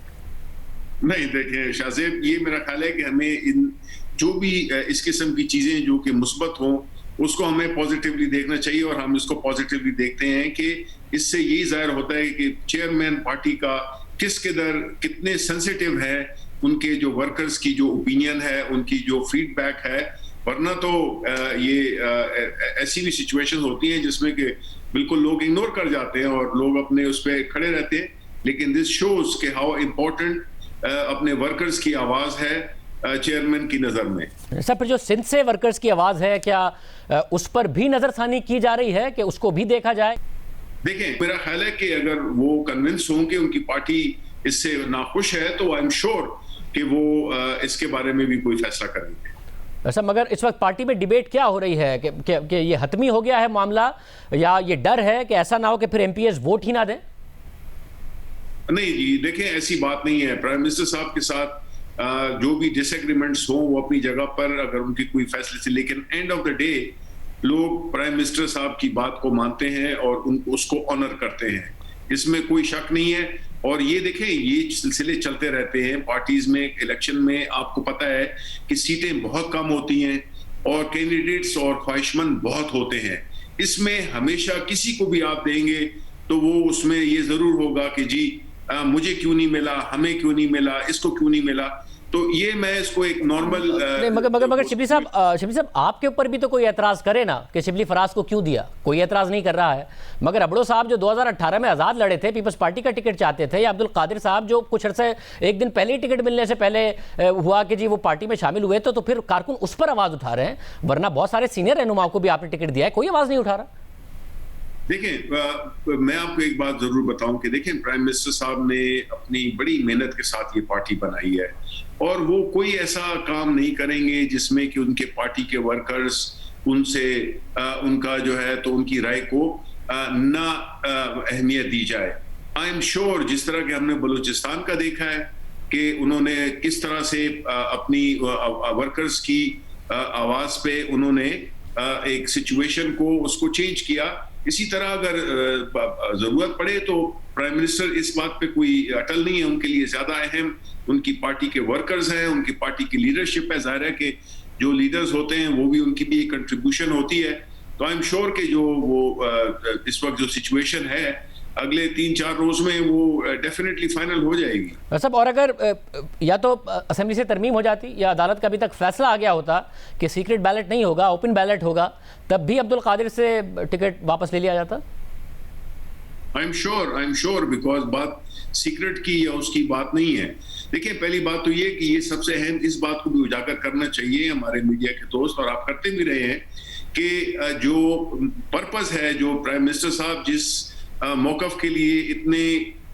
नहीं, देखिए शाहजेब, ये मेरा ख्याल है कि हमें इन जो भी इस किस्म की चीजें जो कि मुस्बत हों उसको हमें पॉजिटिवली देखना चाहिए, और हम इसको पॉजिटिवली देखते हैं कि इससे यही जाहिर होता है कि चेयरमैन पार्टी का किस कदर कितने सेंसिटिव है, उनके जो वर्कर्स की जो ओपिनियन है, उनकी जो फीडबैक है। वरना तो ये ऐसी भी सिचुएशन होती हैं जिसमें कि बिल्कुल लोग इग्नोर कर जाते हैं और लोग अपने उस पर खड़े रहते हैं, लेकिन दिस शोज के हाउ इम्पोर्टेंट अपने वर्कर्स की आवाज है चेयरमैन की नजर में। सर, फिर जो सिंध से वर्कर्स की आवाज है, क्या उस पर भी नजरसानी की जा रही है कि उसको भी देखा जाए? देखें, मेरा ख्याल है कि अगर वो कन्विंस हों कि उनकी पार्टी इससे नाखुश है तो आई एम श्योर कि वो इसके बारे में भी कोई फैसला करेंगे। वैसा मगर इस वक्त पार्टी में डिबेट क्या हो रही है कि ये हतमी हो गया है मामला, या ये डर है कि ऐसा ना हो कि फिर एमपीएस वोट ही ना दें? नहीं जी, देखें, ऐसी बात नहीं है। प्राइम मिनिस्टर साहब के साथ जो भी डिसएग्रीमेंट्स हो वो अपनी जगह पर, अगर उनकी कोई फैसले से, लेकिन एंड ऑफ द डे लोग प्राइम मिनिस्टर साहब की बात को मानते हैं और उसको ऑनर करते हैं, इसमें कोई शक नहीं है। और ये देखें, ये सिलसिले चलते रहते हैं पार्टीज में। इलेक्शन में आपको पता है कि सीटें बहुत कम होती हैं और कैंडिडेट्स और ख्वाहिशमंद बहुत होते हैं। इसमें हमेशा किसी को भी आप देंगे तो वो उसमें ये जरूर होगा कि जी मुझे क्यों नहीं मिला, हमें क्यों नहीं मिला, इसको क्यों नहीं मिला। तो ये मैं इसको एक नॉर्मल मगर शिबली साहब आपके ऊपर भी तो कोई एतराज करे ना कि शिबली फराज को क्यों दिया, कोई एतराज नहीं कर रहा है। मगर अबड़ो साहब जो 2018 में आज़ाद लड़े थे, पीपल्स पार्टी का टिकट चाहते थे, या अब्दुल कादिर साहब जो कुछ अर्से एक दिन पहले ही टिकट मिलने से पहले हुआ कि जी वो पार्टी में शामिल हुए, तो फिर कारकुन उस पर आवाज़ उठा रहे हैं, वरना बहुत सारे सीनियर रहनुमाओं को भी आपने टिकट दिया है, कोई आवाज़ नहीं उठा रहा। देखें, मैं आपको एक बात जरूर बताऊं कि देखें, प्राइम मिनिस्टर साहब ने अपनी बड़ी मेहनत के साथ ये पार्टी बनाई है और वो कोई ऐसा काम नहीं करेंगे जिसमें कि उनके पार्टी के वर्कर्स उनसे उनका जो है तो उनकी राय को ना अहमियत दी जाए। आई एम श्योर जिस तरह के हमने बलूचिस्तान का देखा है कि उन्होंने किस तरह से अपनी वर्कर्स की आवाज पे उन्होंने एक सिचुएशन को उसको चेंज किया, इसी तरह अगर जरूरत पड़े तो प्राइम मिनिस्टर इस बात पे कोई अटल नहीं है, उनके लिए ज्यादा अहम उनकी पार्टी के वर्कर्स हैं, उनकी पार्टी की लीडरशिप है। जाहिर है कि जो लीडर्स होते हैं वो भी उनकी भी कंट्रीब्यूशन होती है। तो आई एम श्योर कि जो वो इस वक्त जो सिचुएशन है अगले 3-4 रोज में वो डेफिनेटली फाइनल हो जाएगी। सब और अगर या तो असेंबली से तरमीम हो जाती या अदालत का अभी तक फैसला आ गया होता कि सीक्रेट बैलेट नहीं होगा, ओपन बैलेट होगा, तब भी अब्दुल कादिर से टिकट वापस ले लिया जाता। आई एम श्योर बिकॉज बात सीक्रेट की या उसकी बात नहीं है। देखिए, पहली बात तो ये कि ये सबसे अहम इस बात को भी उजागर करना चाहिए हमारे मीडिया के दोस्त, और आप करते भी रहे हैं, कि जो पर्पस है, जो प्राइम मिनिस्टर साहब जिस मौकफ के लिए इतने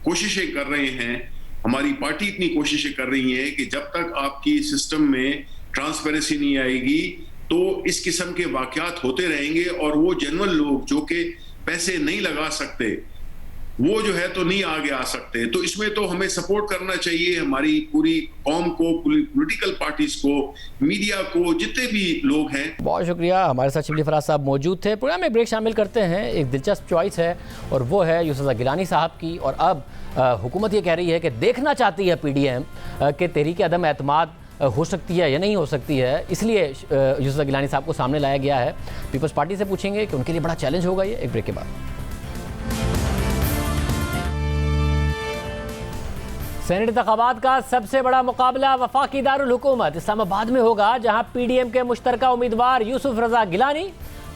कोशिशें कर रहे हैं, हमारी पार्टी इतनी कोशिशें कर रही है कि जब तक आपकी सिस्टम में ट्रांसपेरेंसी नहीं आएगी तो इस किस्म के वाकयात होते रहेंगे और वो जेन्युइन लोग जो कि पैसे नहीं लगा सकते वो जो है तो नहीं आगे आ सकते। तो इसमें तो हमें सपोर्ट करना चाहिए, हमारी पूरी कौम को, पॉलिटिकल पार्टीज को, मीडिया को, जितने भी लोग हैं। बहुत शुक्रिया। हमारे साथ शिबली फराज साहब मौजूद थे। प्रोग्राम में ब्रेक शामिल करते हैं। एक दिलचस्प चॉइस है और वो है यूसुफ रज़ा गिलानी साहब की। और अब हुकूमत ये कह रही है कि देखना चाहती है PDM कि तहरीक अदम एतमाद हो सकती है या नहीं हो सकती है, इसलिए यूसुफ रज़ा गिलानी साहब को सामने लाया गया है। पीपल्स पार्टी से पूछेंगे कि उनके लिए बड़ा चैलेंज होगा ये, एक ब्रेक के बाद। सेनेट इंतखाबात का सबसे बड़ा मुकाबला वफाकी दारुल हुकूमत इस्लामाबाद में होगा, जहां PDM के मुश्तरका उम्मीदवार यूसुफ रज़ा गिलानी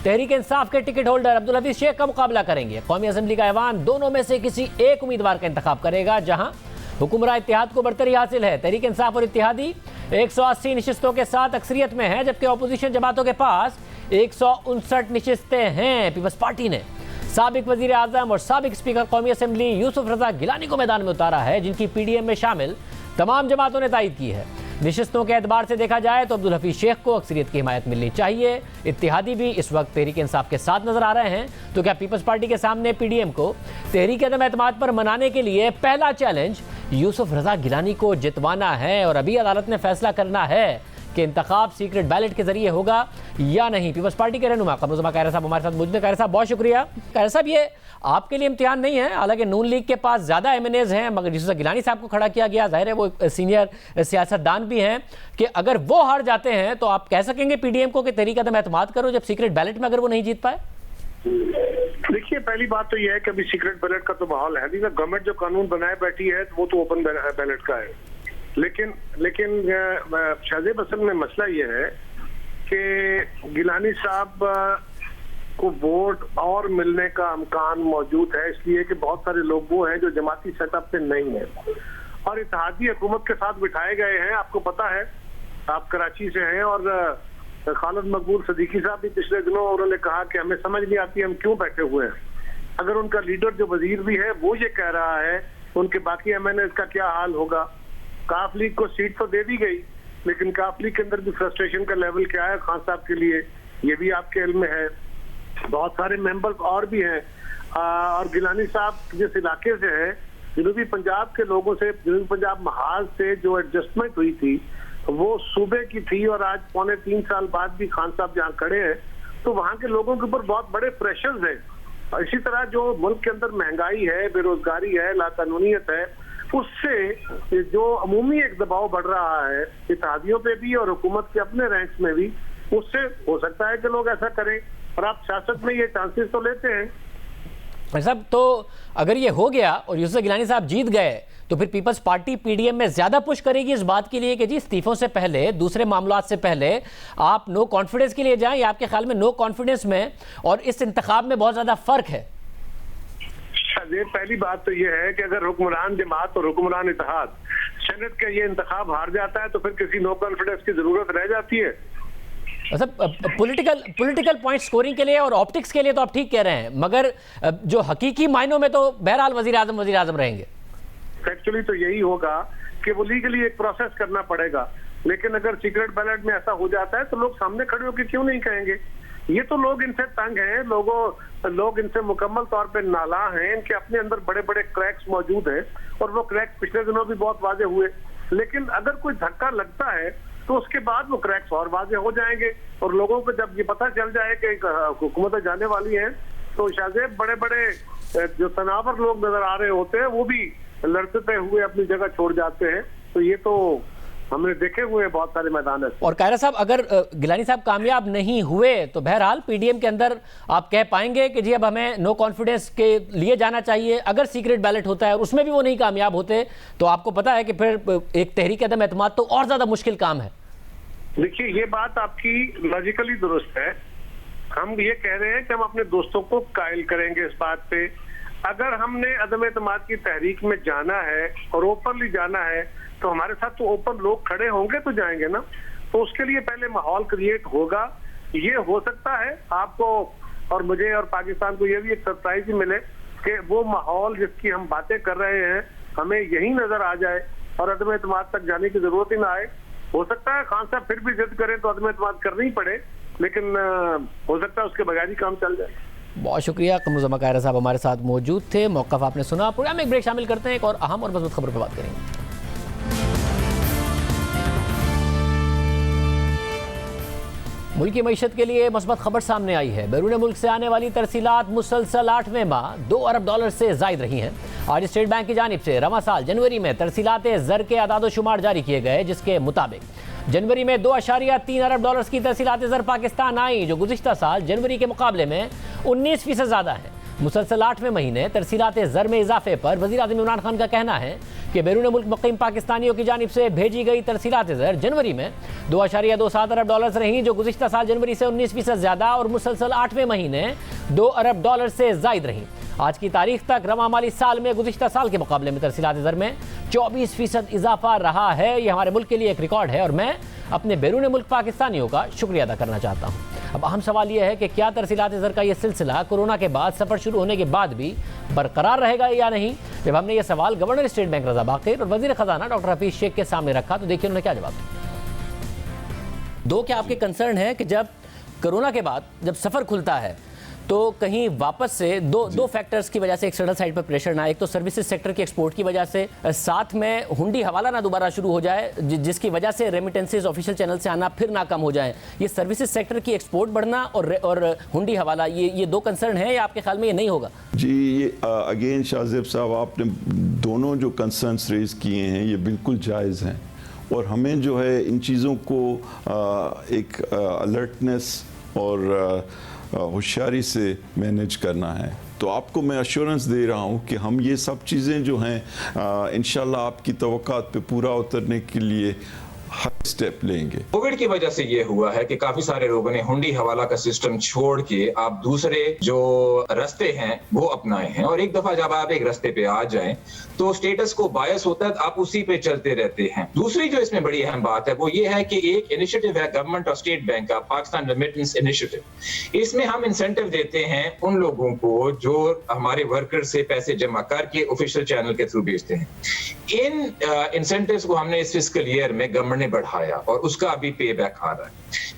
तहरीक इंसाफ के टिकट होल्डर अब्दुल हफीज शेख का मुकाबला करेंगे। कौमी असम्बली का ऐवान दोनों में से किसी एक उम्मीदवार का इंतखाब करेगा। जहां हुकुमरान इत्तेहाद को बरतरी हासिल है, तहरीक इंसाफ और इत्तेहादी 180 नशिस्तों के साथ अक्सरियत में है, जबकि अपोजिशन जमातों के पास 159 नशिस्तें हैं। पीपल्स पार्टी ने साबिक वजीर आजम और साबिक स्पीकर कौमी असम्बली यूसुफ रज़ा गिलानी को मैदान में उतारा है, जिनकी PDM में शामिल तमाम जमातों ने तायद की है। नशिस्तों के एतबार से देखा जाए तो अब्दुल हफीज शेख को अक्सरियत की हिमायत मिलनी चाहिए। इत्तेहादी भी इस वक्त तहरीक इंसाफ के साथ नजर आ रहे हैं। तो क्या पीपल्स पार्टी के सामने PDM को तहरीक अदम एतमाद पर मनाने के लिए पहला चैलेंज यूसुफ रज़ा गिलानी को जितवाना है, और अभी अदालत ने फैसला करना है कि इंतखाब सीक्रेट बैलेट के जरिए होगा या नहीं। पीपल्स पार्टी के रहनुमा कमरुज़्ज़मा कायरा साहब हमारे साथ मौजूद हैं। कायरा साहब बहुत शुक्रिया। कायरा साहब, ये आपके लिए इम्तिहान नहीं है, हालांकि नून लीग के पास ज़्यादा MNAs हैं, मगर यूसुफ गिलानी साहब को खड़ा किया गया, जाहिर है वो सीनियर सियासतदान भी हैं, कि अगर वो हार जाते हैं तो आप कह सकेंगे PDM को कि तहरीक अदम एतमाद करो, जब सीक्रेट बैलेट में अगर वो नहीं जीत पाए? देखिए, पहली बात तो यह है कि अभी सीक्रेट बैलेट का तो माहौल है नहीं ना। गवर्नमेंट जो कानून बनाए बैठी है वो तो ओपन बैलेट का है, लेकिन शाहजेब असल में मसला ये है कि गिलानी साहब को वोट और मिलने का इम्कान मौजूद है, इसलिए कि बहुत सारे लोग वो हैं जो जमाती सेटअप पे नहीं है और इत्तेहादी हुकूमत के साथ बिठाए गए हैं। आपको पता है, आप कराची से हैं, और खालिद मकबूल सदीकी साहब भी पिछले दिनों उन्होंने कहा कि हमें समझ नहीं आती हम क्यों बैठे हुए हैं। अगर उनका लीडर जो वजीर भी है वो ये कह रहा है, उनके बाकी MNAs का क्या हाल होगा? काफ लीग को सीट तो दे दी गई, लेकिन काफ लीग के अंदर भी फ्रस्ट्रेशन का लेवल क्या है खान साहब के लिए, ये भी आपके इल्म में है। बहुत सारे मेंबर्स और भी हैं, और गिलानी साहब जिस इलाके से है, जनूबी पंजाब के लोगों से, जनूबी पंजाब महाज से जो एडजस्टमेंट हुई थी वो सूबे की थी, और आज 3.25 साल बाद भी खान साहब जहाँ खड़े हैं तो वहाँ के लोगों के ऊपर बहुत बड़े प्रेशर्स हैं। इसी तरह जो मुल्क के अंदर महंगाई है, बेरोजगारी है, लाकानूनियत है, उससे जो अमूमी एक दबाव बढ़ रहा है इत्तेहादियों पे भी और हुकूमत के अपने रैंक्स में भी, उससे हो सकता है कि लोग ऐसा करें। और आप सियासत में ये चांसेस तो लेते हैं सब तो अगर ये हो गया और यूसुफ गिलानी साहब जीत गए तो फिर पीपल्स पार्टी पीडीएम में ज्यादा पुश करेगी इस बात के लिए कि जी इस्तीफों से पहले, दूसरे मामलात से पहले आप नो कॉन्फिडेंस के लिए जाएं, या आपके ख्याल में नो कॉन्फिडेंस में और इस इंतखाब में बहुत ज्यादा फर्क है? पहली बात तो ये है कि अगर हुक्मरान जमात और हुक्मरान इत्तेहाद सेनेट का ये इंतखाब हार जाता है तो फिर किसी नो कॉन्फिडेंस की जरूरत रह जाती है। पॉलिटिकल पॉइंट स्कोरिंग के लिए और ऑप्टिक्स के लिए तो आप ठीक कह रहे हैं, मगर जो हकीकी मायनों में तो बहरहाल वजीर आजम रहेंगे। एक्चुअली तो यही होगा कि वो लीगली एक प्रोसेस करना पड़ेगा, लेकिन अगर सीक्रेट बैलेट में ऐसा हो जाता है तो लोग सामने खड़े होकर क्यों नहीं कहेंगे? ये तो लोग इनसे तंग हैं, लोग इनसे मुकम्मल तौर पे नाला हैं, इनके अपने अंदर बड़े बड़े क्रैक्स मौजूद हैं और वो क्रैक्स पिछले दिनों भी बहुत वाजे हुए, लेकिन अगर कोई धक्का लगता है तो उसके बाद वो क्रैक्स और वाजे हो जाएंगे और लोगों को जब ये पता चल जाए कि हुकूमतें जाने वाली हैं तो शायद बड़े बड़े जो तनावर लोग नजर आ रहे होते हैं वो भी लड़ते हुए अपनी जगह छोड़ जाते हैं। तो ये तो हमने देखे हुए बहुत सारे मैदान है। और कायरा साहब, अगर गिलानी साहब कामयाब नहीं हुए तो बहरहाल पीडीएम के अंदर आप कह पाएंगे कि जी अब हमें नो कॉन्फिडेंस के लिए जाना चाहिए। अगर सीक्रेट बैलेट होता है और उसमें भी वो नहीं कामयाब होते तो आपको पता है कि फिर एक तहरीक अदम एतमाद तो और ज्यादा मुश्किल काम है। देखिए, ये बात आपकी लॉजिकली दुरुस्त है। हम ये कह रहे हैं कि हम अपने दोस्तों को कायल करेंगे इस बात पे। अगर हमने अदम एतमाद की तहरीक में जाना है और ओपनली जाना है तो हमारे साथ तो ओपन लोग खड़े होंगे तो जाएंगे ना। तो उसके लिए पहले माहौल क्रिएट होगा। ये हो सकता है आपको और मुझे और पाकिस्तान को ये भी एक सरप्राइज ही मिले कि वो माहौल जिसकी हम बातें कर रहे हैं हमें यही नजर आ जाए और अदम एतमाद तक जाने की जरूरत ही ना आए। हो सकता है खान साहब फिर भी जिद करें तो अदम एतमाद करनी ही पड़े, लेकिन हो सकता है उसके बगैर ही काम चल जाए। बहुत शुक्रिया। कमरुज़्ज़मा कायरा साहब हमारे साथ मौजूद थे। मौक़िफ़ आपने सुना। प्रोग्राम में एक ब्रेक शामिल करते हैं, एक और अहम और मजबूत खबर पर बात करेंगे। मुल्क की मईशत के लिए मस्बत खबर सामने आई है। बैरून मुल्क से आने वाली तरसीलात मुसलसल 8वें माह $2 अरब से जायद रही हैं। आज स्टेट बैंक की जानिब से रवां साल जनवरी में तरसीलात ज़र के आदाद शुमार जारी किए गए, जिसके मुताबिक जनवरी में $2.3 अरब की तरसीलात ज़र पाकिस्तान आई, जो गुज़िश्ता साल जनवरी के मुकाबले में 19% ज़्यादा है। मुसलसल 8वें महीने तरसीलात ज़र में इजाफे पर वज़ीर आज़म इमरान खान का कहना है कि बैरून मुल्क मुक़ीम पाकिस्तानियों की जानिब से भेजी गई तरसीलात ज़र जनवरी में $2.27 अरब रहीं, जो गुज़िश्ता साल जनवरी से 19% ज़्यादा और मुसलसल 8वें महीने $2 अरब से ज़ायद रहीं। आज की तारीख तक रवां माली साल में गुज़िश्ता साल के मुकाबले में तरसीलात ज़र में 24% इजाफा रहा है। यह हमारे मुल्क के लिए एक रिकॉर्ड है और मैं अपने बैरून मुल्क पाकिस्तानियों का शुक्रिया अदा करना चाहता हूँ। अब अहम सवाल यह है कि क्या तरसीलात ज़र का यह सिलसिला कोरोना के बाद सफ़र शुरू होने के बाद भी बरकरार रहेगा या नहीं। जब हमने यह सवाल गवर्नर स्टेट बैंक रज़ा बाक़िर और वज़ीर ख़जाना डॉक्टर हफीज़ शेख के सामने रखा तो देखिए उन्होंने क्या जवाब दिया। दो क्या आपके कंसर्न है कि जब कोरोना के बाद जब सफ़र खुलता है तो कहीं वापस से दो फैक्टर्स की वजह से एक्सटर्नल साइड पर प्रेशर ना, एक तो सर्विसेज सेक्टर के एक्सपोर्ट की वजह से, साथ में हुंडी हवाला ना दोबारा शुरू हो जाए, जिसकी वजह से रेमिटेंसेज ऑफिशियल चैनल से आना फिर ना कम हो जाए। ये सर्विसेज सेक्टर की एक्सपोर्ट बढ़ना और हुंडी हवाला, ये दो कंसर्न है या आपके ख्याल में ये नहीं होगा? जी, ये अगेन शाहजेब साहब, आपने दोनों जो कंसर्न्स रेज किए हैं ये बिल्कुल जायज़ हैं और हमें जो है इन चीज़ों को एक अलर्टनेस और होशियारी से मैनेज करना है। तो आपको मैं अश्योरेंस दे रहा हूँ कि हम ये सब चीज़ें जो हैं इंशाल्लाह आपकी तवक्कात पे पूरा उतरने के लिए हर स्टेप लेंगे। कोविड की वजह से ये हुआ है कि काफी सारे लोगों ने हुंडी हवाला का सिस्टम छोड़ के आप दूसरे जो रास्ते हैं वो अपनाए हैं और एक दफा जब आप एक रास्ते पे आ जाएं तो स्टेटस को बायस होता है, आप उसी पे चलते रहते हैं। दूसरी जो इसमें बड़ी अहम बात है वो ये है कि एक इनिशिएटिव है गवर्नमेंट और स्टेट बैंक का, पाकिस्तान रेमिटेंस इनिशिएटिव। इसमें हम इंसेंटिव देते हैं उन लोगों को जो हमारे वर्कर से पैसे जमा करके ऑफिशियल चैनल के थ्रू भेजते हैं। इन इंसेंटिव्स को हमने इस फिस्कल ईयर में गवर्नमेंट ने बढ़ाया और उसका अभी पे बैक आ रहा है।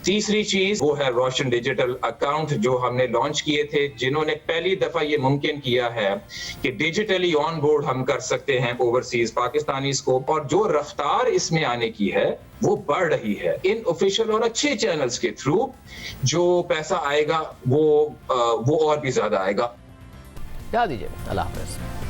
तीसरी चीज वो है रोशन डिजिटल अकाउंट जो हमने लॉन्च किए थे, जिन्होंने पहली दफा ये मुमकिन किया है कि डिजिटली ऑन बोर्ड हम कर सकते हैं ओवरसीज पाकिस्तानीज को, और जो रफ्तार इसमें आने की है वो बढ़ रही है। इन ऑफिशियल और अच्छे चैनल्स के थ्रू जो पैसा आएगा वो और भी ज्यादा आएगा। क्या दीजिए। अल्लाह हाफ़िज़।